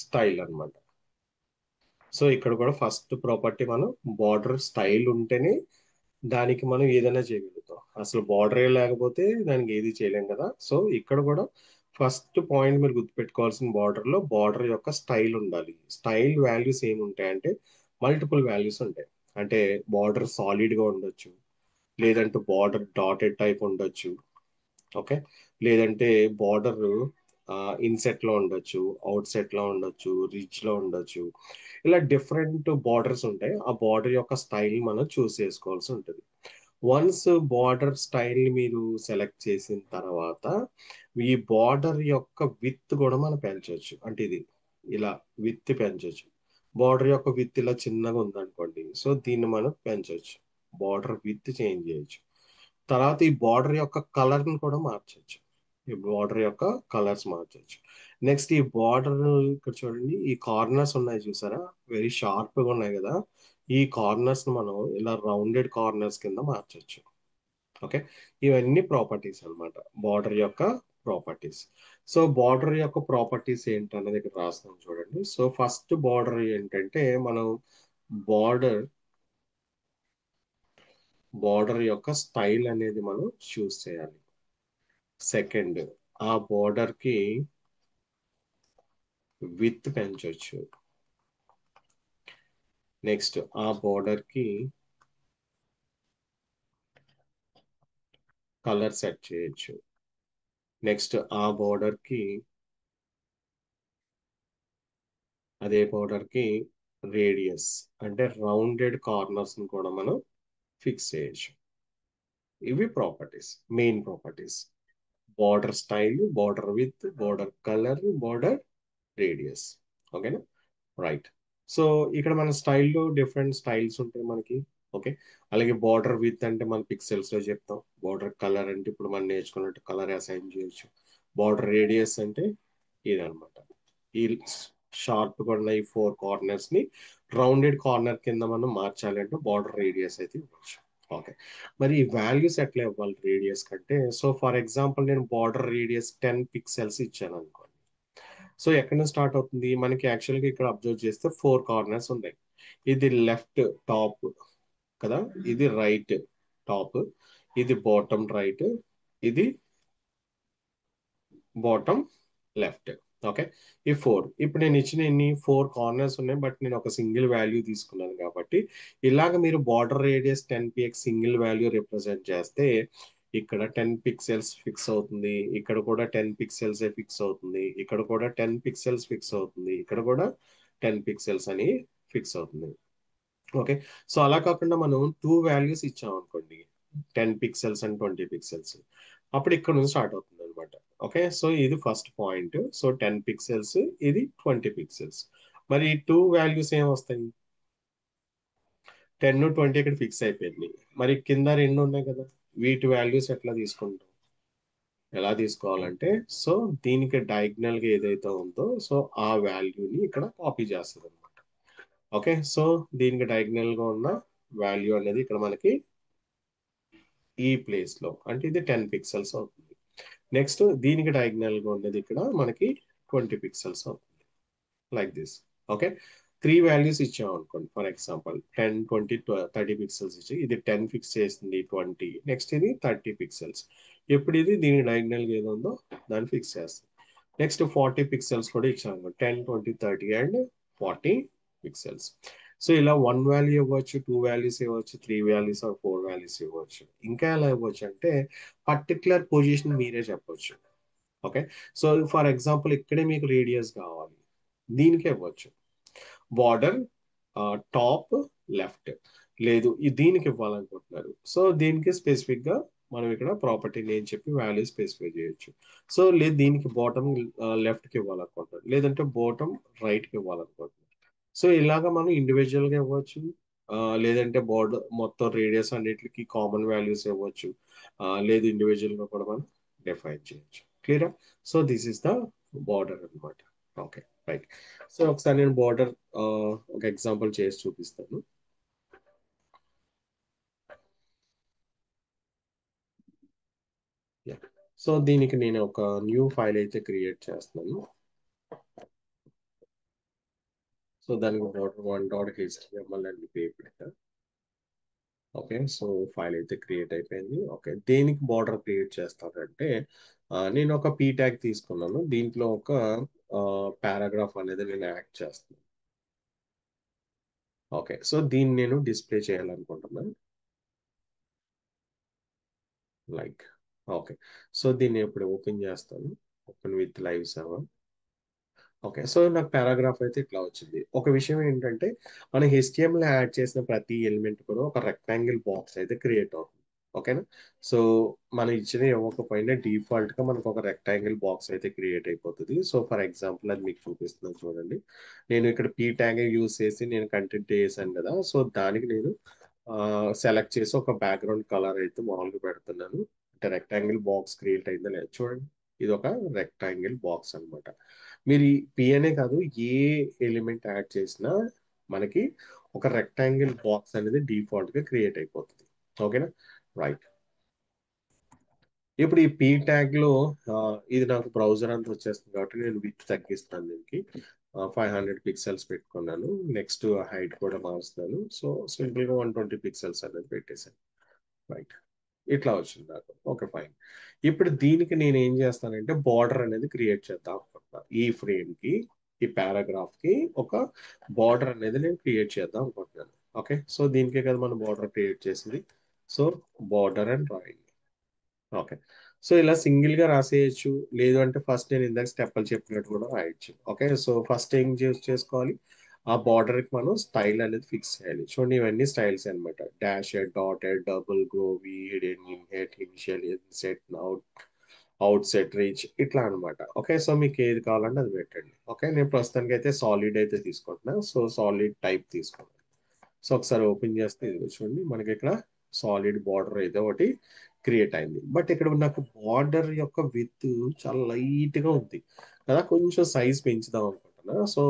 స్టైల్ అన్నమాట. సో ఇక్కడ కూడా ఫస్ట్ ప్రాపర్టీ మనం బార్డర్ స్టైల్ ఉంటేనే దానికి మనం ఏదైనా చేయగలుగుతాం. అసలు బార్డరే లేకపోతే దానికి ఏది చేయలేం కదా. సో ఇక్కడ కూడా ఫస్ట్ పాయింట్ మీరు గుర్తుపెట్టుకోవాల్సిన బార్డర్ లో బార్డర్ యొక్క స్టైల్ ఉండాలి. స్టైల్ వాల్యూస్ ఏమి ఉంటాయంటే మల్టిపుల్ వాల్యూస్ ఉంటాయి. అంటే బార్డర్ సాలిడ్ గా ఉండొచ్చు, లేదంటే బార్డర్ డాటెడ్ టైప్ ఉండొచ్చు. ఓకే. లేదంటే బార్డర్ ఇన్సెట్ లో ఉండొచ్చు, అవుట్ సెట్ లో ఉండొచ్చు, రిచ్ లో ఉండొచ్చు. ఇలా డిఫరెంట్ బార్డర్స్ ఉంటాయి. ఆ బార్డర్ యొక్క స్టైల్ మనం చూస్ చేసుకోవాల్సి ఉంటుంది. వన్స్ బార్డర్ స్టైల్ ని మీరు సెలెక్ట్ చేసిన తర్వాత ఈ బార్డర్ యొక్క విత్ కూడా మనం పెంచవచ్చు. అంటే ఇది ఇలా విత్ పెంచవచ్చు. బార్డర్ యొక్క విత్ ఇలా చిన్నగా ఉందనుకోండి, సో దీన్ని మనం పెంచవచ్చు. బార్డర్ విత్ చేంజ్ చేయొచ్చు. తర్వాత ఈ బార్డర్ యొక్క కలర్ ని కూడా మార్చవచ్చు. ఈ బార్డర్ యొక్క కలర్స్ మార్చవచ్చు. నెక్స్ట్ ఈ బార్డర్ ఇక్కడ చూడండి, ఈ కార్నర్స్ ఉన్నాయి చూసారా, వెరీ షార్ప్ గా ఉన్నాయి కదా. ఈ కార్నర్స్ ని మనం ఇలా రౌండెడ్ కార్నర్స్ కింద మార్చవచ్చు. ఓకే. ఇవన్నీ ప్రాపర్టీస్ అన్నమాట, బార్డర్ యొక్క ప్రాపర్టీస్. సో బార్డర్ యొక్క ప్రాపర్టీస్ ఏంటన్నది ఇక్కడ రాస్తాం చూడండి. సో ఫస్ట్ బార్డర్ ఏంటంటే మనం బార్డర్ బార్డర్ యొక్క స్టైల్ అనేది మనం చూస్ చేయాలి. సెకండ్, ఆ బార్డర్ కి విత్ పెంచవచ్చు. నెక్స్ట్ ఆ బార్డర్ కి కలర్ సెట్ చేయొచ్చు. నెక్స్ట్ ఆ బార్డర్ కి అదే బార్డర్ కి రేడియస్ అంటే రౌండెడ్ కార్నర్స్ ని కూడా మనం ఫిక్స్ చేయొచ్చు. ఇవి properties, main properties. Border style, border with, border colour, border radius. ఓకేనా? రైట్. సో ఇక్కడ మన స్టైల్లో డిఫరెంట్ స్టైల్స్ ఉంటాయి మనకి. ఓకే. అలాగే బార్డర్ విత్ అంటే మన పిక్సెల్స్ లో చెప్తాం. బార్డర్ కలర్ అంటే ఇప్పుడు మనం నేర్చుకున్నట్టు కలర్ అసైన్ చేయొచ్చు. బార్డర్ రేడియస్ అంటే ఇదన్నమాట. ఈ షార్ప్ గా ఉన్న ఈ ఫోర్ కార్నర్స్ ని రౌండెడ్ కార్నర్ కింద మనం మార్చాలి అంటే బార్డర్ రేడియస్ అయితే ఇవ్వచ్చు. ఓకే. మరి ఈ వాల్యూస్ ఎట్లా ఇవ్వాలి రేడియస్ కంటే? సో ఫర్ ఎగ్జాంపుల్ నేను బార్డర్ రేడియస్ 10 పిక్సెల్స్ ఇచ్చాను అనుకోండి. సో ఎక్కడ నుంచి స్టార్ట్ అవుతుంది మనకి? యాక్చువల్గా ఇక్కడ అబ్జర్వ్ చేస్తే ఫోర్ కార్నర్స్ ఉన్నాయి. ఇది లెఫ్ట్ టాప్ కదా, ఇది రైట్ టాప్, ఇది బాటమ్ రైట్, ఇది బాటమ్ లెఫ్ట్. ఓకే. ఈ ఫోర్ ఇప్పుడు నేను ఇచ్చిన ఇన్ని ఫోర్ కార్నర్స్ ఉన్నాయి, బట్ నేను ఒక సింగిల్ వాల్యూ తీసుకున్నాను కాబట్టి ఇలాగ మీరు border radius 10 px single value represent చేస్తే ఇక్కడ 10 పిక్సెల్స్ ఫిక్స్ అవుతుంది, ఇక్కడ కూడా 10 పిక్సెల్స్ ఫిక్స్ అవుతుంది, ఇక్కడ కూడా 10 పిక్సెల్స్ ఫిక్స్ అవుతుంది, ఇక్కడ కూడా 10 పిక్సెల్స్ అని ఫిక్స్ అవుతుంది. ఓకే. సో అలా కాకుండా మనం టూ వాల్యూస్ ఇచ్చాం అనుకోండి, 10 పిక్సెల్స్ అండ్ 20 పిక్సెల్స్, అప్పుడు ఇక్కడ నుంచి స్టార్ట్ అవుతుంది అనమాట. ఓకే. సో ఇది ఫస్ట్ పాయింట్. సో 10 పిక్సెల్స్, ఇది 20 పిక్సెల్స్. మరి ఈ టూ వాల్యూస్ ఏం వస్తాయి? 10, 20 ఇక్కడ ఫిక్స్ అయిపోయింది. మరి కింద రెండు ఉన్నాయి కదా, వీటి వాల్యూస్ ఎట్లా తీసుకుంటాం? ఎలా తీసుకోవాలంటే సో దీనికి డయాగ్నల్ గా ఏదైతే ఉందో సో ఆ వాల్యూని ఇక్కడ కాపీ చేస్తుంది అనమాట. ఓకే. సో దీనికి డయాగ్నల్ గా ఉన్న వాల్యూ అనేది ఇక్కడ మనకి ఈ ప్లేస్ లో, అంటే ఇది 10 పిక్సెల్స్ అవుతుంది. నెక్స్ట్ దీనికి డయాగ్నల్ గా ఉండేది ఇక్కడ మనకి 20 పిక్సెల్స్ అవుతుంది. Like this. Okay. Three values ఇచ్చాం అనుకోండి. ఫర్ ఎగ్జాంపుల్ 10, 20, 30 పిక్సెల్స్ ఇచ్చి ఇది 10 ఫిక్స్ చేసింది, 20, నెక్స్ట్ ఇది 30 పిక్సెల్స్. ఎప్పుడు ఇది దీని డయాగ్నల్ గా ఏదో ఉందో దాన్ని ఫిక్స్ చేస్తుంది. నెక్స్ట్ 40 పిక్సెల్స్ కూడా ఇచ్చాము, 10, 20, 30 అండ్ 40 పిక్సెల్స్. సో ఇలా వన్ వాల్యూ ఇవ్వచ్చు, టూ వాల్యూస్ ఇవ్వచ్చు, three values or four values ఇవ్వచ్చు. ఇంకా ఎలా ఇవ్వచ్చు అంటే పర్టికులర్ పొజిషన్ మీరే చెప్పొచ్చు. ఓకే. సో ఫర్ ఎగ్జాంపుల్ ఇక్కడే మీకు రేడియస్ కావాలి, దీనికే ఇవ్వచ్చు. బార్డర్ టాప్ లెఫ్ట్, లేదు దీనికి ఇవ్వాలనుకుంటున్నారు, సో దీనికి స్పెసిఫిక్ గా మనం ఇక్కడ ప్రాపర్టీ నేమ్ చెప్పి వాల్యూ స్పెసిఫై చేయొచ్చు. సో లేదు దీనికి బాటమ్ లెఫ్ట్కి ఇవ్వాలనుకుంటున్నాం, లేదంటే బాటమ్ రైట్కి ఇవ్వాలనుకుంటున్నాం. సో ఇలాగ మనం ఇండివిజువల్గా ఇవ్వచ్చు, లేదంటే బోర్డర్ మొత్తం రేడియస్ అన్నిటికి కామన్ వాల్యూస్ ఇవ్వచ్చు, లేదు ఇండివిజువల్గా కూడా మనం డిఫైన్ చేయొచ్చు. క్లియరా? So this is the border అన్నమాట. Okay, right. సో ఒకసారి నేను బార్డర్ ఒక ఎగ్జాంపుల్ చేసి చూపిస్తాను. సో దీనికి నేను ఒక న్యూ ఫైల్ అయితే క్రియేట్ చేస్తున్నాను. సో దానికి .1.html అని పేరు పెట్టా. ఓకే, సో ఫైల్ అయితే క్రియేట్ అయిపోయింది. ఓకే, దేనికి బార్డర్ క్రియేట్ చేస్తానంటే నేను ఒక పీ ట్యాగ్ తీసుకున్నాను, దీంట్లో ఒక పారాగ్రాఫ్ అనేది నేను యాడ్ చేస్తాను. ఓకే, సో దీన్ని నేను డిస్ప్లే చేయాలనుకుంటున్నాను, లైక్. ఓకే, సో దీన్ని ఇప్పుడు ఓపెన్ చేస్తాను, open with live server. Okay, so నాకు పారాగ్రాఫ్ అయితే ఇట్లా వచ్చింది. ఒక విషయం ఏంటంటే మనం HTML యాడ్ చేసిన ప్రతి ఎలిమెంట్ కూడా ఒక రెక్టాంగిల్ బాక్స్ అయితే క్రియేట్ అవుతుంది. ఓకేనా? సో మనం ఇచ్చిన ఇవ్వకపోయినా డిఫాల్ట్ గా మనకు ఒక రెక్టాంగిల్ బాక్స్ అయితే క్రియేట్ అయిపోతుంది. సో ఫర్ ఎగ్జాంపుల్ అది మీకు చూపిస్తున్నాను చూడండి. నేను ఇక్కడ పీ ట్యాగ్ యూస్ చేసి నేను కంటెంట్ చేశాను కదా, సో దానికి నేను సెలెక్ట్ చేసి ఒక బ్యాక్గ్రౌండ్ కలర్ అయితే మామూలుగా పెడుతున్నాను. అంటే రెక్టాంగిల్ బాక్స్ క్రియేట్ అయిందా లేదు చూడండి. ఇది ఒక రెక్టాంగిల్ బాక్స్ అన్నమాట. మీరు ఈ పిఎన్ఏ కాదు, ఏ ఎలిమెంట్ యాడ్ చేసినా మనకి ఒక రెక్టాంగిల్ బాక్స్ అనేది డిఫాల్ట్ గా క్రియేట్ అయిపోతుంది. ఓకేనా? రైట్. ఇప్పుడు ఈ పీ ట్యాగ్ లో ఇది నాకు బ్రౌజర్ అంతా వచ్చేస్తుంది కాబట్టి నేను విత్ తగ్గిస్తాను, దీనికి 500 పిక్సెల్స్ పెట్టుకున్నాను. నెక్స్ట్ హైట్ కూడా మారుస్తాను. సో సింపుల్ గా 120 పిక్సెల్స్ అనేది పెట్టేశాను. రైట్, ఇట్లా వచ్చింది నాకు. Okay, fine. ఇప్పుడు దీనికి నేను ఏం చేస్తానంటే బార్డర్ అనేది క్రియేట్ చేద్దాం అనుకుంటున్నా. ఈ ఫ్రేమ్ కి, ఈ పారాగ్రాఫ్ కి ఒక బార్డర్ అనేది నేను క్రియేట్ చేద్దాం అనుకుంటున్నాను. ఓకే, సో దీనికే కదా మనం బార్డర్ క్రియేట్ చేసింది. So border and drawing. Okay, so ఇలా సింగిల్ గా రాసేయచ్చు, లేదు అంటే ఫస్ట్ నేను ఇందాక స్టెప్పులు చెప్పినట్టు కూడా రాయొచ్చు. ఓకే, సో ఫస్ట్ ఏం చేసుకోవాలి, ఆ బార్డర్ కి మనం స్టైల్ అనేది ఫిక్స్ చేయాలి. చూడండి ఇవన్నీ స్టైల్స్ అన్నమాట. Dash head, dot head, double grove, hidden head, initial, INCET, out, out set, reach, ఇట్లా అన్నమాట. ఓకే, సో మీకు ఏది కావాలంటే అది పెట్టండి. ఓకే, నేను ప్రస్తుతానికి అయితే సాలిడ్ అయితే తీసుకుంటున్నా. సో సాలిడ్ టైప్ తీసుకుంటాను. సో ఒకసారి ఓపెన్ చేస్తే ఇది చూడండి మనకి ఇక్కడ సాలిడ్ బార్డర్ అయితే ఒకటి క్రియేట్ అయింది. బట్ ఇక్కడ నాకు బార్డర్ యొక్క విత్ చాలా లైట్ గా ఉంది కదా, కొంచెం సైజ్ పెంచుదాం అనుకుంటున్నా. సో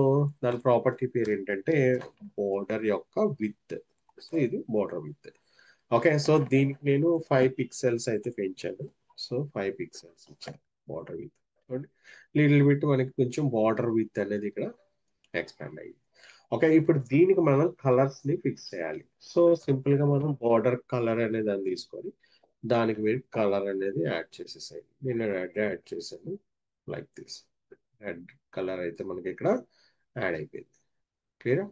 దాని ప్రాపర్టీ పేరు ఏంటంటే బార్డర్ యొక్క విత్. సో ఇది బార్డర్ విత్. ఓకే, సో దీనికి నేను 5 పిక్సెల్స్ అయితే పెంచాను. సో 5 పిక్సెల్స్ ఇచ్చాను బార్డర్ విత్. చూడండి లిటిల్ బిట్ మనకి కొంచెం బార్డర్ విత్ అనేది ఇక్కడ ఎక్స్పాండ్ అయ్యింది. ఓకే, ఇప్పుడు దీనికి మనం కలర్స్ ని ఫిక్స్ చేయాలి. సో సింపుల్ గా మనం బార్డర్ కలర్ అనే దాన్ని తీసుకొని దానికి మీరు కలర్ అనేది యాడ్ చేసేసేయండి. నేను రెడ్ యాడ్ చేశాను, లైక్ దిస్. రెడ్ కలర్ అయితే మనకి ఇక్కడ యాడ్ అయిపోయింది. క్లియర్?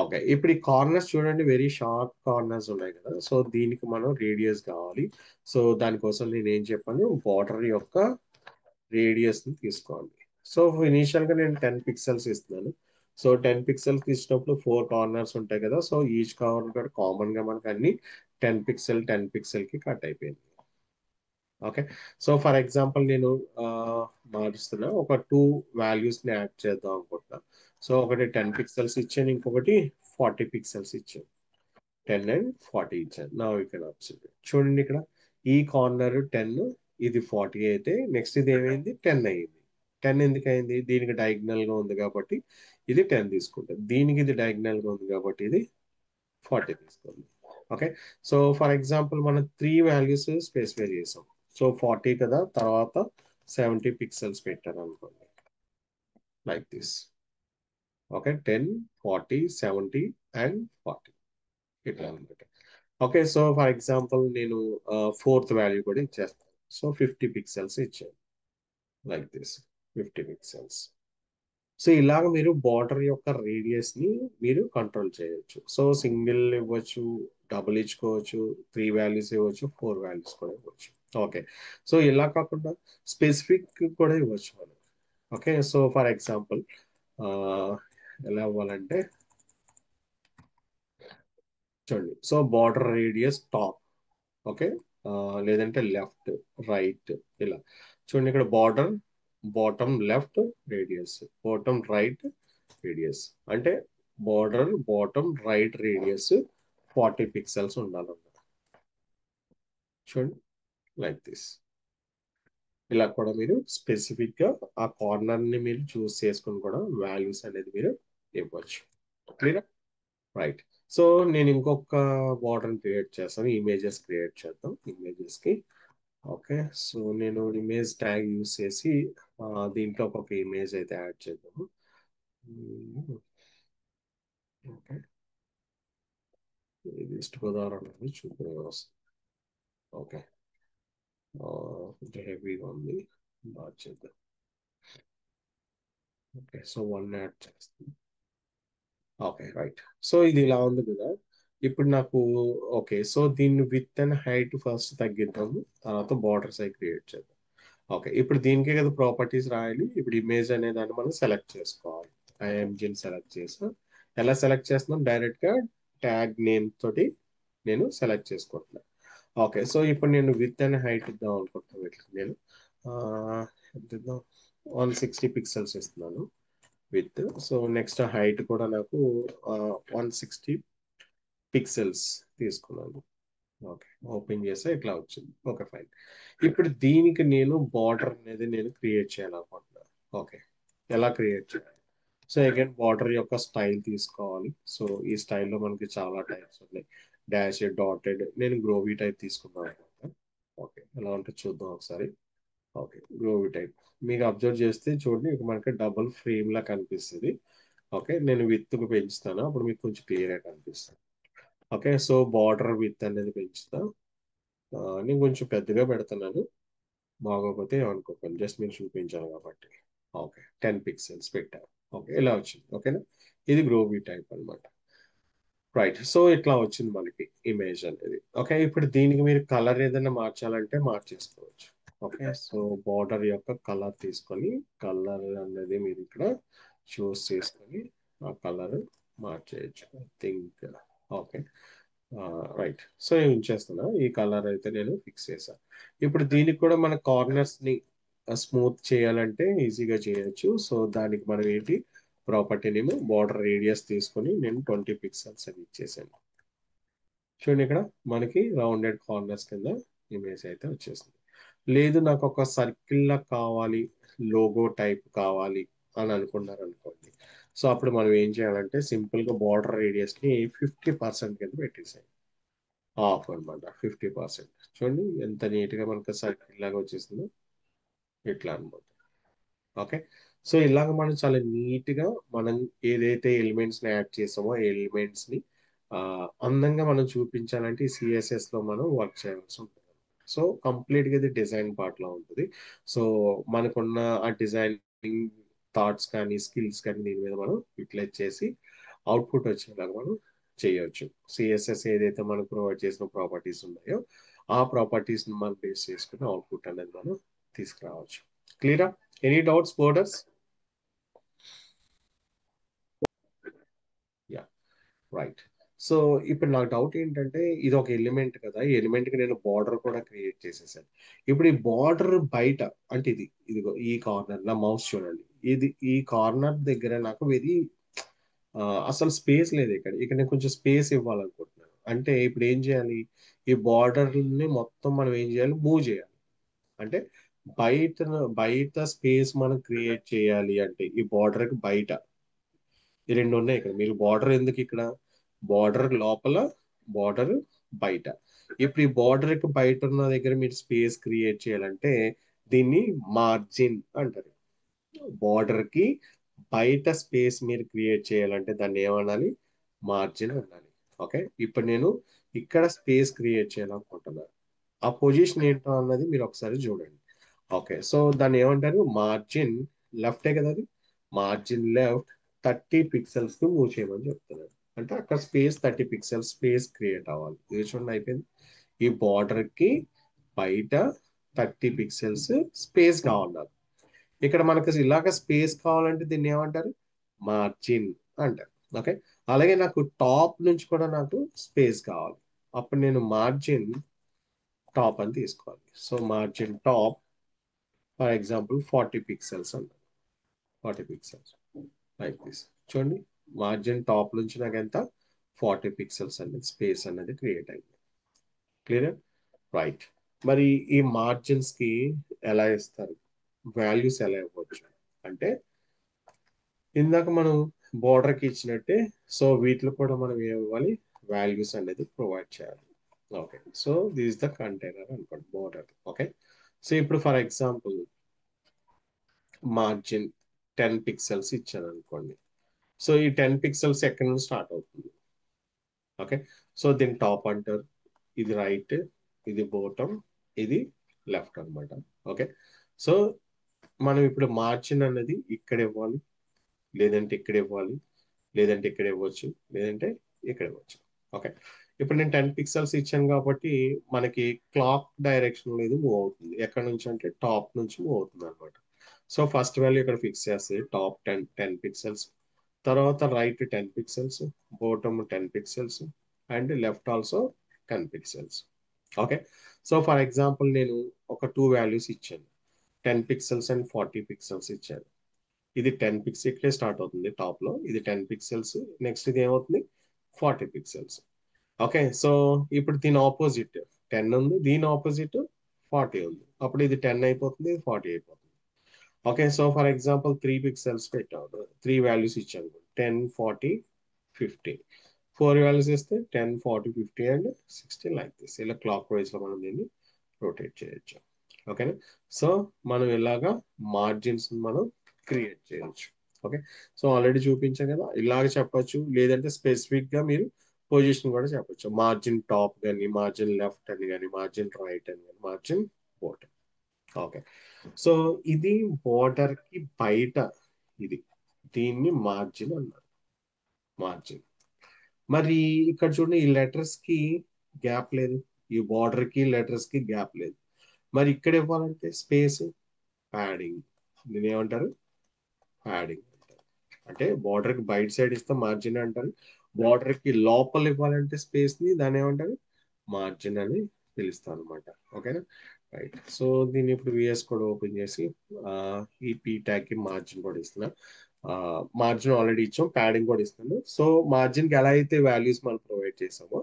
ఓకే, ఇప్పుడు ఈ కార్నర్స్ చూడండి, వెరీ షార్ప్ కార్నర్స్ ఉన్నాయి కదా, సో దీనికి మనం రేడియస్ కావాలి. సో దానికోసం నేను ఏం చెప్పాను, బార్డర్ యొక్క రేడియస్ ని తీసుకోండి. సో ఇనీషియల్ గా నేను 10 పిక్సెల్స్ ఇస్తున్నాను. సో 10 పిక్సెల్స్ ఇచ్చినప్పుడు 4 కార్నర్స్ ఉంటాయి కదా, సో ఈచ్ కార్నర్ కామన్ గా మనకి అన్ని 10 పిక్సెల్ కి కట్ అయిపోయింది. ఓకే, సో ఫర్ ఎగ్జాంపుల్ నేను మారుస్తున్నా, ఒక టూ వాల్యూస్ ని యాడ్ చేద్దాం అనుకుంటున్నా. సో ఒకటి 10 పిక్సెల్స్ ఇచ్చాను, ఇంకొకటి 40 పిక్సెల్స్ ఇచ్చాను. 10 and 40 ఇచ్చాను. నా ఇక్కడ అబ్సల్యూట్ చూడండి, ఇక్కడ ఈ కార్నర్ 10, ఇది 40 అయితే నెక్స్ట్ ఇది ఏమైంది, 10 అయింది. 10 ఎందుకు అయింది, దీనికి డయాగ్నల్ గా ఉంది కాబట్టి ఇది 10 తీసుకుంటుంది, దీనికి ఇది డయాగ్నల్ గా ఉంది కాబట్టి ఇది 40 తీసుకుంది. ఓకే, సో ఫర్ ఎగ్జాంపుల్ మనం 3 వాల్యూస్ స్పెసిఫై చేసాం. సో 40 కదా, తర్వాత 70 పిక్సెల్స్ పెట్టాను అనుకోండి, లైక్ దిస్. ఓకే, 10, 40, 70 అండ్ 40, ఇట్లా అనమాట. ఓకే, సో ఫర్ ఎగ్జాంపుల్ నేను ఫోర్త్ వాల్యూ కూడా ఇచ్చేస్తాను. సో 50 పిక్సెల్స్ ఇచ్చాను, లైక్ దిస్. 50 పిక్సెల్స్. సో ఇలాగ మీరు బార్డర్ యొక్క రేడియస్ ని మీరు కంట్రోల్ చేయొచ్చు. సో సింగిల్ ఇవ్వచ్చు, డబుల్ ఇచ్చుకోవచ్చు, 3 వాల్యూస్ ఇవ్వచ్చు, 4 వాల్యూస్ కూడా ఇవ్వచ్చు. ఓకే, సో ఇలా కాకుండా స్పెసిఫిక్ కూడా ఇవ్వచ్చు మనం. ఓకే, సో ఫర్ ఎగ్జాంపుల్ ఎలా ఇవ్వాలంటే చూడండి, so border radius top. Okay, లేదంటే లెఫ్ట్, రైట్, ఇలా చూడండి. ఇక్కడ border bottom left radius, bottom right radius, అంటే border bottom right radius 40 pixels ఉండాలన్నమాట. చూడండి, లైక్ దిస్. ఇలా కూడా మీరు స్పెసిఫిక్ గా ఆ కార్నర్ ని మీరు చూస్ చేసుకుని కూడా వాల్యూస్ అనేది మీరు ఇవ్వచ్చు. క్లియర్? రైట్. సో నేను ఇంకొక బార్డర్ క్రియేట్ చేస్తాను, ఇమేజెస్ క్రియేట్ చేద్దాం ఇమేజెస్ కి. ఓకే, సో నేను ఇమేజ్ ట్యాగ్ యూస్ చేసి దీంట్లో ఒక ఇమేజ్ అయితే యాడ్ చేద్దాము. ఓకే, ఇది ఈస్ట్ గోదావరి అనేది చూపించ. ఓకే, కొంచెం హెవీగా ఉంది, మార్చేద్దాం. ఓకే, సో వన్ యాడ్ చేస్తాం. Okay, right. సో ఇది ఇలా ఉంది కదా. ఇప్పుడు నాకు ఓకే, సో దీన్ని విత్ అండ్ హైట్ ఫస్ట్ తగ్గిద్దాము, తర్వాత బార్డర్ సైజ్ క్రియేట్ చేద్దాం. ఓకే, ఇప్పుడు దీనికే కదా ప్రాపర్టీస్ రాయాలి. ఇప్పుడు ఇమేజ్ అనే దాన్ని మనం సెలెక్ట్ చేసుకోవాలి. ఐఎంజిన్ సెలెక్ట్ చేసా. ఎలా సెలెక్ట్ చేస్తున్నాం? డైరెక్ట్ గా ట్యాగ్ నేమ్ తోటి నేను సెలెక్ట్ చేసుకుంటున్నాను. ఓకే, సో ఇప్పుడు నేను విత్ అండ్ హైట్ ఇద్దాం అనుకుంటున్నాను. వీటికి నేను ఎంత ఇద్దాం? 160 పిక్సెల్స్ ఇస్తున్నాను విత్. సో నెక్స్ట్ హైట్ కూడా నాకు 160 పిక్సెల్స్ తీసుకున్నాను. ఓకే, ఓపెన్ చేస్తే ఇట్లా వచ్చింది. Okay, fine. ఇప్పుడు దీనికి నేను బార్డర్ అనేది నేను క్రియేట్ చేయాలనుకుంటున్నాను. ఓకే, ఎలా క్రియేట్ చేయాలి? సో అగైన్ బార్డర్ యొక్క స్టైల్ తీసుకోవాలి. సో ఈ స్టైల్లో మనకి చాలా టైప్స్ ఉన్నాయి. డాష్, డాటెడ్, నేను గ్రోవీ టైప్ తీసుకున్నాను అనమాట. ఓకే, ఎలా ఉంటుందో చూద్దాం ఒకసారి. ఓకే, గ్రోవీ టైప్ మీకు అబ్జర్వ్ చేస్తే చూడండి, ఇక మనకి డబుల్ ఫ్రేమ్ లా కనిపిస్తుంది. ఓకే, నేను విత్ పెంచుతాను, అప్పుడు మీకు కొంచెం క్లియర్గా కనిపిస్తుంది. ఓకే, సో బార్డర్ విత్ అనేది పెంచుతా. నేను కొంచెం పెద్దగా పెడుతున్నాను, బాగోకపోతే ఏమనుకోకండి, జస్ట్ మీరు చూపించాను కాబట్టి. ఓకే, 10 పిక్సెల్స్ పెట్టాను. ఓకే, ఇలా వచ్చింది. ఓకేనా? ఇది గ్రోవీ టైప్ అన్నమాట. రైట్, సో ఇట్లా వచ్చింది మనకి ఇమేజ్ అనేది. ఓకే, ఇప్పుడు దీనికి మీరు కలర్ ఏదైనా మార్చాలంటే మార్చేసుకోవచ్చు. ఓకే, సో బార్డర్ యొక్క కలర్ తీసుకొని, కలర్ అనేది మీరు ఇక్కడ చూస్ చేసుకొని ఆ కలర్ మార్చేయచ్చు, I think. Okay, right. So ఇవి ఉంచేస్తున్నా, ఈ కలర్ అయితే నేను ఫిక్స్ చేశాను. ఇప్పుడు దీనికి కూడా మన కార్నర్స్ ని స్మూత్ చేయాలంటే ఈజీగా చేయొచ్చు. సో దానికి మనం ఏంటి, ప్రాపర్టీ నేమ్ బార్డర్ రేడియస్ తీసుకొని నేను 20 పిక్సెల్స్ అని ఇచ్చేసాను. చూడండి, ఇక్కడ మనకి రౌండెడ్ కార్నర్స్ కింద ఇమేజ్ అయితే వచ్చేసింది. లేదు నాకు ఒక సర్కిల్ లా కావాలి, లోగో టైప్ కావాలి అని అనుకున్నారు అనుకోండి. సో అప్పుడు మనం ఏం చేయాలంటే సింపుల్ గా బార్డర్ రేడియస్ ని 50% కింద పెట్టేసాయి. ఆఫ్ అనమాట, 50%. చూడండి ఎంత నీట్ గా మనకి సర్కిల్ లాగా వచ్చేసిందో, ఇట్లా అనమాట. ఓకే, సో ఇలాగ మనం చాలా నీట్ గా మనం ఏదైతే ఎలిమెంట్స్ ని యాడ్ చేసామో ఆ ఎలిమెంట్స్ ని అందంగా మనం చూపించాలంటే ఈ సిఎస్ఎస్ లో మనం వర్క్ చేయాల్సి ఉంటుంది. సో కంప్లీట్ గా ఇది డిజైన్ పార్ట్ లో ఉంటుంది. సో మనకున్న ఆ డిజైనింగ్ థాట్స్ కానీ స్కిల్స్ కానీ దీని మీద మనం యూటిలైజ్ చేసి అవుట్పుట్ వచ్చేలాగా మనం చేయొచ్చు. సిఎస్ఎస్ ఏదైతే మనం ప్రొవైడ్ చేసిన ప్రాపర్టీస్ ఉన్నాయో ఆ ప్రాపర్టీస్ ని మనం బేస్ చేసుకుని అవుట్పుట్ అనేది మనం తీసుకురావచ్చు. క్లియరా? Any doubts borders? Yeah, right. So ఇప్పుడు నాకు డౌట్ ఏంటంటే, ఇది ఒక ఎలిమెంట్ కదా, ఈ ఎలిమెంట్ కి నేను బార్డర్ కూడా క్రియేట్ చేసేసాను. ఇప్పుడు ఈ బార్డర్ బయట, అంటే ఇదిగో ఈ కార్నర్ నా మౌస్ చూడండి, ఇది ఈ కార్నర్ దగ్గర నాకు వెరీ అసలు స్పేస్ లేదు. ఇక్కడ నేను కొంచెం స్పేస్ ఇవ్వాలనుకుంటున్నాను. అంటే ఇప్పుడు ఏం చేయాలి, ఈ బార్డర్ ని మొత్తం మనం ఏం చేయాలి, మూవ్ చేయాలి. అంటే బయట బయట స్పేస్ మనం క్రియేట్ చేయాలి అంటే ఈ బార్డర్ కి బయట ఈ రెండు ఉన్నాయి. ఇక్కడ మీరు బార్డర్ ఎందుకు, ఇక్కడ బార్డర్ లోపల, బార్డర్ బయట. ఇప్పుడు ఈ బార్డర్ కి బయట ఉన్న దగ్గర మీరు స్పేస్ క్రియేట్ చేయాలంటే దీన్ని మార్జిన్ అంటారు. బార్డర్ కి బయట స్పేస్ మీరు క్రియేట్ చేయాలంటే దాన్ని ఏమనాలి, మార్జిన్ అనాలి. ఓకే, ఇప్పుడు నేను ఇక్కడ స్పేస్ క్రియేట్ చేయాలనుకుంటున్నాను. ఆ పొజిషన్ ఏంటో అన్నది మీరు ఒకసారి చూడండి. ఓకే, సో దాన్ని ఏమంటారు, మార్జిన్ లెఫ్టే కదా అది, మార్జిన్ లెఫ్ట్ 30 పిక్సెల్స్ కి మూవ్ చేయమని చెప్తున్నాను. అంటే అక్కడ స్పేస్ 30 పిక్సెల్స్ స్పేస్ క్రియేట్ అవ్వాలి. ఇది చూడండి, అయిపోయింది. ఈ బార్డర్ కి బయట 30 పిక్సెల్స్ స్పేస్ కావాలి నాకు. ఇక్కడ మనకు ఇలాగ స్పేస్ కావాలంటే దీన్ని ఏమంటారు, మార్జిన్ అంటారు. ఓకే, అలాగే నాకు టాప్ నుంచి కూడా నాకు స్పేస్ కావాలి. అప్పుడు నేను మార్జిన్ టాప్ అని తీసుకోవాలి. So margin top for example 40 pixels అంటారు. 40 పిక్సెల్స్ లైక్ దిస్. చూడండి, మార్జిన్ టాప్ నుంచి నాకు ఎంత 40 పిక్సెల్స్ అనేది స్పేస్ అనేది క్రియేట్ అయింది. క్లియర్? రైట్. మరి ఈ మార్జిన్స్ కి ఎలా ఇస్తారు, వాల్యూస్ ఎలా ఇవ్వచ్చు అంటే, ఇందాక మనం border కి ఇచ్చినట్టే సో వీటిలో కూడా మనం ఏం ఇవ్వాలి, వాల్యూస్ అనేది ప్రొవైడ్ చేయాలి. Okay, so this the container అనుకోండి, బోర్డర్. ఓకే, సో ఇప్పుడు ఫర్ ఎగ్జాంపుల్ మార్జిన్ 10 పిక్సెల్స్ ఇచ్చాను అనుకోండి. సో ఈ 10 పిక్సెల్స్ ఎక్కడి నుంచి స్టార్ట్ అవుతుంది? ఓకే, సో దీని టాప్ అంటారు, ఇది రైట్, ఇది బాటమ్, ఇది లెఫ్ట్ అన్నమాట. ఓకే, సో మనం ఇప్పుడు మార్జిన్ అనేది ఇక్కడ ఇవ్వాలి, లేదంటే ఇక్కడ ఇవ్వాలి, లేదంటే ఇక్కడ ఇవ్వచ్చు, లేదంటే ఇక్కడ ఇవ్వచ్చు. ఓకే, ఇప్పుడు నేను 10 పిక్సెల్స్ ఇచ్చాను కాబట్టి మనకి క్లాక్ డైరెక్షన్ అనేది మూవ్ అవుతుంది. ఎక్కడ నుంచి అంటే టాప్ నుంచి మూవ్ అవుతుంది అనమాట. సో ఫస్ట్ వాల్యూ ఇక్కడ ఫిక్స్ చేస్తే టాప్ 10 పిక్సెల్స్, తర్వాత right 10 pixels, bottom 10 pixels, and left also 10 pixels. Okay, so for example నేను ఒక టూ వాల్యూస్ ఇచ్చాను, 10 పిక్సెల్స్ అండ్ 40 పిక్సెల్స్ ఇచ్చాను. ఇది 10 పిక్స్ ఇక్కడే స్టార్ట్ అవుతుంది టాప్ లో, ఇది 10 పిక్సెల్స్, నెక్స్ట్ ఇది ఏమవుతుంది 40 పిక్సెల్స్. ఓకే, సో ఇప్పుడు దీని ఆపోజిట్ 10 ఉంది, దీని ఆపోజిట్ 40 ఉంది, అప్పుడు ఇది 10 అయిపోతుంది, ఇది 40 అయిపోతుంది. Okay, so for example 3 pixels పెట్టాము, త్రీ వాల్యూస్ ఇచ్చాను, 10, 40, 50. ఫోర్ వాల్యూస్ ఇస్తే 10, 40, 50 అండ్ 60 లైక్ దిస్. ఇలా క్లాక్ వైజ్ లో మనం దీన్ని రొటేట్ చేయొచ్చు. ఓకేనా? సో మనం ఇలాగా మార్జిన్స్ మనం క్రియేట్ చేయొచ్చు. ఓకే, సో ఆల్రెడీ చూపించాం కదా, ఇలాగ చెప్పొచ్చు, లేదంటే స్పెసిఫిక్ గా మీరు పొజిషన్ కూడా చెప్పొచ్చు, మార్జిన్ టాప్ కానీ, మార్జిన్ లెఫ్ట్ అని కానీ, మార్జిన్ రైట్ అని కానీ, మార్జిన్ బాటమ్. ఓకే, సో ఇది బోర్డర్ కి బయట, ఇది దీన్ని మార్జిన్ అన్నారు, మార్జిన్. మరి ఇక్కడ చూడండి, ఈ లెటర్స్ కి గ్యాప్ లేదు, ఈ బార్డర్ కి లెటర్స్ కి గ్యాప్ లేదు. మరి ఇక్కడ ఇవ్వాలంటే స్పేస్, ప్యాడింగ్. దీని ఏమంటారు, ప్యాడింగ్ అంటారు. అంటే బార్డర్ కి బయట సైడ్ ఇస్తే మార్జిన్ అంటారు, బార్డర్ కి లోపల ఇవ్వాలంటే స్పేస్ ని దాన్ని ఏమంటారు, మార్జిన్ అని పిలుస్తాను అనమాట. ఓకేనా? రైట్. సో దీన్ని ఇప్పుడు విఎస్ కోడ్ ఓపెన్ చేసి ఆ, ఈ పీ ట్యాగ్ కి మార్జిన్ కూడా ఇస్తున్నా. మార్జిన్ ఆల్రెడీ ఇచ్చాం, ప్యాడింగ్ కూడా ఇస్తున్నాను. సో మార్జిన్ కి ఎలా అయితే వాల్యూస్ మనం ప్రొవైడ్ చేసామో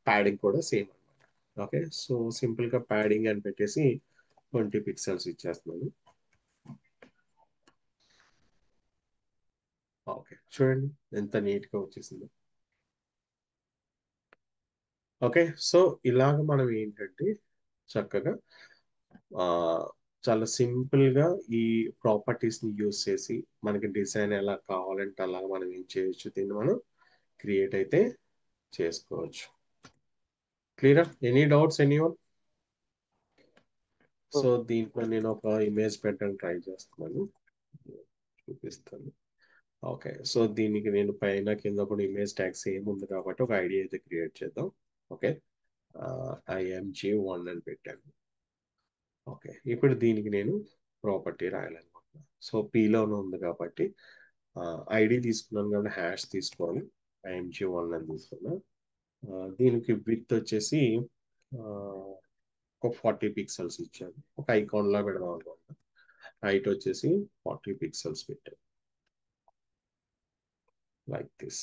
ప్యాడింగ్ కూడా సేమ్ అనమాట. ఓకే, సో సింపుల్ గా ప్యాడింగ్ అని పెట్టేసి 20 పిక్సెల్స్ ఇచ్చేస్తున్నాను. ఓకే, చూడండి ఎంత నీట్ గా వచ్చేసిందో. ఓకే, సో ఇలాగ మనం ఏంటంటే చక్కగా ఆ, చాలా సింపుల్ గా ఈ ప్రాపర్టీస్ ని యూస్ చేసి మనకి డిజైన్ ఎలా కావాలంటే అలా మనం ఏం చేయొచ్చు, దీన్ని మనం క్రియేట్ అయితే చేసుకోవచ్చు. Clear? Any doubts anyone? So దీంట్లో నేను ఒక ఇమేజ్ పెట్టడానికి ట్రై చేస్తున్నాను, చూపిస్తాను. ఓకే, సో దీనికి నేను పైన కింద కూడా ఇమేజ్ ట్యాగ్ సేమ్ ఉంది కాబట్టి ఒక ఐడియా అయితే క్రియేట్ చేద్దాం. ఓకే, IMG1 అని పెట్టాను. ఓకే, ఇప్పుడు దీనికి నేను ప్రాపర్టీ రాయాలనుకుంటున్నాను. సో పీలోనే ఉంది కాబట్టి ఐడి తీసుకున్నాను కాబట్టి హ్యాష్ తీసుకోవాలి, IMG1 అని తీసుకున్నా. దీనికి విత్ వచ్చేసి ఆ, ఒక 40 పిక్సెల్స్ ఇచ్చాను, ఒక ఐకాన్ లా పెడదాం అనుకుంటున్నా. హైట్ వచ్చేసి 40 పిక్సెల్స్ పెట్టాను, like this.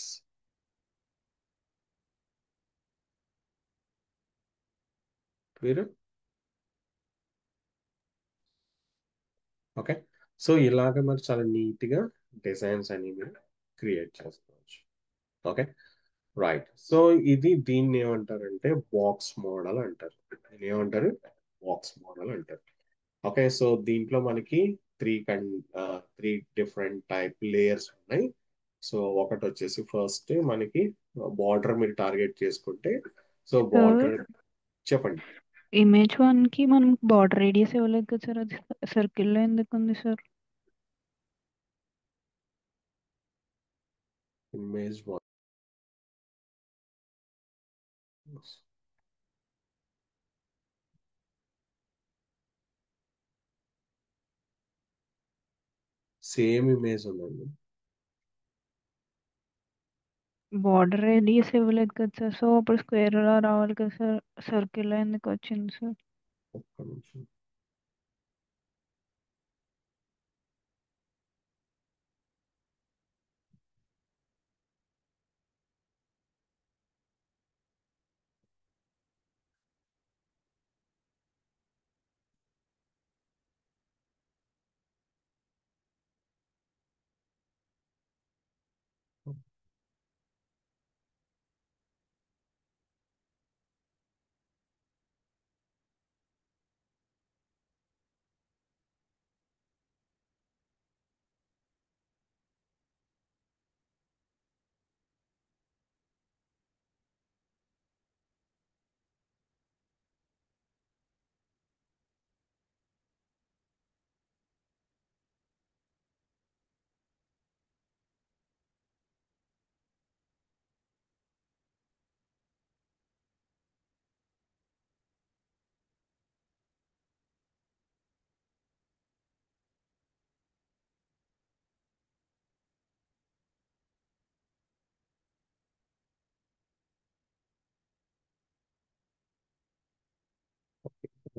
Clear? Okay, so ఇలాగ మరి చాలా నీట్ గా డిజైన్స్ అనేవి క్రియేట్ చేసుకోవచ్చు. Okay, right. సో ఇది దీన్ని ఏమంటారంటే బాక్స్ మోడల్ అంటారు, దీన్ని ఏమంటారు, బాక్స్ మోడల్ అంటారు. ఓకే, సో దీంట్లో మనకి త్రీ కన్ త్రీ డిఫరెంట్ టైప్ లేయర్స్ ఉన్నాయి. సో ఒకటి వచ్చేసి ఫస్ట్ మనకి బార్డర్ మీరు టార్గెట్ చేసుకుంటే, సో సార్, బార్డర్ చెప్పండి. ఇమేజ్ వన్ కి మనం బార్డర్ రేడియస్ ఇవ్వలేదు కదా సార్, అది సర్కిల్ లో ఎందుకు ఉంది సార్? ఇమేజ్ సేమ్ ఇమేజ్ ఉందండి. బార్డర్ రేడియస్ ఇవ్వలేదు కదా సార్, సో అప్పుడు స్క్వేర్ లా రావాలి కదా సార్, సర్కిల్ లో ఎందుకు వచ్చింది సార్? ఒక్క నిమిషం.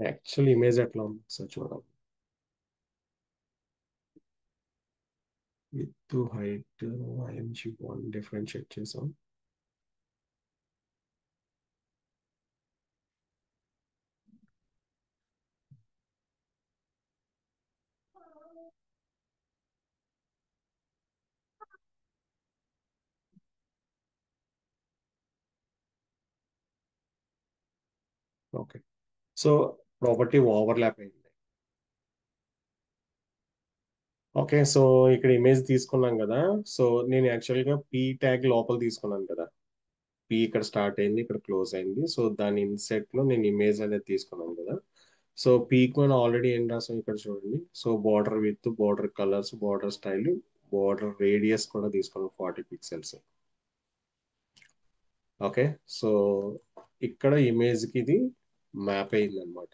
యాక్చువల్ ఇమేజ్ ఎట్లా ఉంది సార్ చూడాలి. With height ING one differentiate చేసాం. ఓకే. సో ప్రాపర్టీ ఓవర్లాప్ అయింది. ఓకే. సో ఇక్కడ ఇమేజ్ తీసుకున్నాం కదా. సో నేను యాక్చువల్గా పీ ట్యాగ్ లోపల తీసుకున్నాను కదా. పీ ఇక్కడ స్టార్ట్ అయింది, ఇక్కడ క్లోజ్ అయింది. సో దాని ఇన్సెట్ లో నేను ఇమేజ్ అనేది తీసుకున్నాను కదా. సో పీక్ మనం ఆల్రెడీ ఏం రాసాం ఇక్కడ చూడండి. So border with, border colours, border style, border radius కూడా తీసుకున్నాం 40 పిక్సెల్స్. ఓకే. సో ఇక్కడ ఇమేజ్ కి ఇది మ్యాప్ అయింది అనమాట.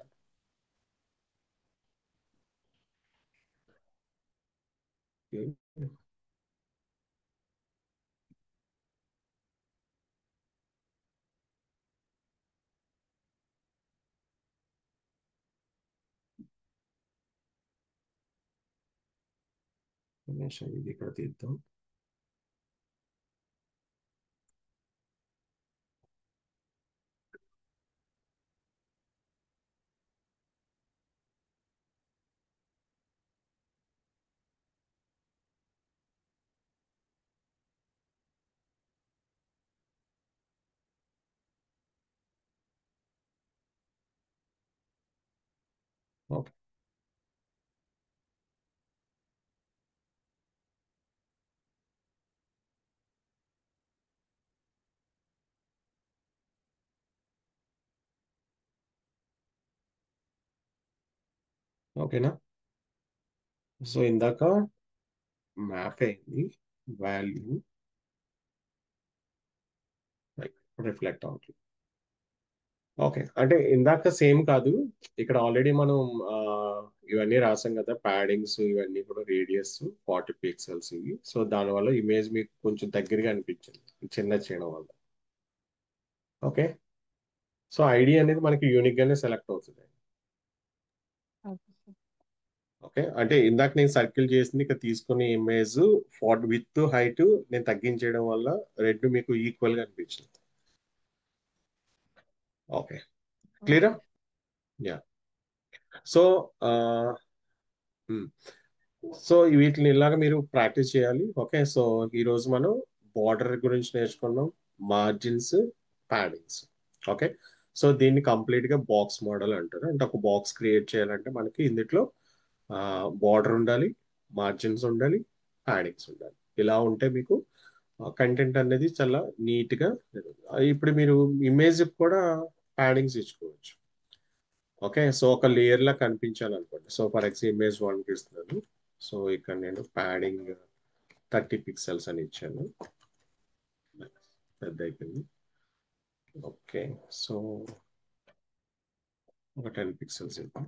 ఇది ఇక్కడ తీద్దాం. ఓకే. ఓకేనా. సో ఇందాక మ్యాప్ అయింది, వాల్యూ రిఫ్లెక్ట్ అవుతుంది. ఓకే. అంటే ఇందాక సేమ్ కాదు. ఇక్కడ ఆల్రెడీ మనం ఆ, ఇవన్నీ రాసాం కదా, ప్యాడింగ్స్ ఇవన్నీ కూడా రేడియస్ 40 పిక్సెల్స్ ఇవి. సో దానివల్ల ఇమేజ్ మీకు కొంచెం దగ్గరగా అనిపించింది చిన్న చేయడం వల్ల. ఓకే. సో ఐడి అనేది మనకి యూనిక్ గానే సెలెక్ట్ అవుతుంది. Okay sir. ఓకే. అంటే ఇందాక నేను సర్కిల్ చేసింది ఇక్కడ తీసుకునే ఇమేజ్ 40 విత్ హైట్ నేను తగ్గించేయడం వల్ల రెడ్ మీకు ఈక్వల్ గా అనిపించింది. ఓకే. క్లియరా. ఓకే. యా. సో సో వీటిని ఇలాగ మీరు ప్రాక్టీస్ చేయాలి. ఓకే. సో ఈ రోజు మనం బార్డర్ గురించి నేర్చుకున్నాం, మార్జిన్స్, ప్యాడింగ్స్. ఓకే. సో దీన్ని కంప్లీట్ గా బాక్స్ మోడల్ అంటారు. అంటే ఒక బాక్స్ క్రియేట్ చేయాలంటే మనకి ఇందులో బార్డర్ ఉండాలి, మార్జిన్స్ ఉండాలి, ప్యాడింగ్స్ ఉండాలి. ఇలా ఉంటే మీకు కంటెంట్ అనేది చాలా నీట్ గా ఇప్పుడు మీరు ఇమేజ్ కూడా ప్యాడింగ్స్ ఇచ్చుకోవచ్చు. ఓకే. సో ఒక లేయర్ లా కనిపించాలనుకోండి. So for example image one కి ఇస్తున్నాను. సో ఇక్కడ నేను ప్యాడింగ్ 30 పిక్సెల్స్ అని ఇచ్చాను. పెద్ద అయిపోయింది. ఓకే. సో ఒక 10 పిక్సెల్స్ ఇద్దాం,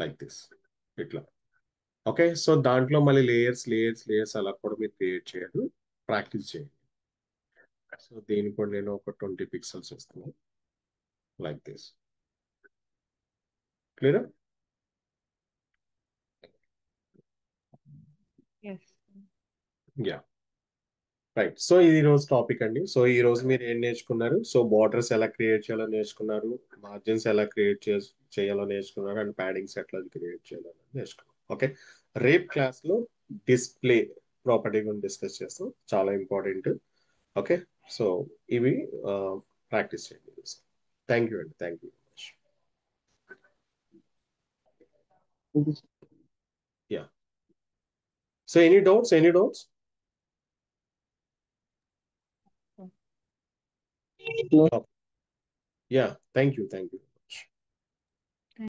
లైక్ దిస్, ఇట్లా. ఓకే. సో దాంట్లో మళ్ళీ లేయర్స్ లేయర్స్ లేయర్స్ అలా కూడా మీరు క్రియేట్ చేయాలి, ప్రాక్టీస్ చేయండి. సో దీనికి కూడా నేను ఒక 20 పిక్సెల్స్ ఇస్తున్నాను, like this. Clear? Yes. Yeah, right. So ఇది ఈ రోజు టాపిక్ అండి. సో ఈ రోజు మీరు ఏం నేర్చుకున్నారు? సో బార్డర్స్ ఎలా క్రియేట్ చేయాలో నేర్చుకున్నారు, మార్జిన్స్ ఎలా క్రియేట్ చేయాలో నేర్చుకున్నారు, అండ్ ప్యాడింగ్స్ ఎట్లా క్రియేట్ చేయాలో నేర్చుకున్నారు. ఓకే, రేపు క్లాస్ లో డిస్ప్లే ప్రాపర్టీ గురించి డిస్కస్ చేస్తాం, చాలా ఇంపార్టెంట్. ఓకే, సో ఇవి ప్రాక్టీస్ చేయండి. థ్యాంక్ యూ అండి, thank you. Yeah, so any doubts, any doubts? Yeah, thank you, thank you.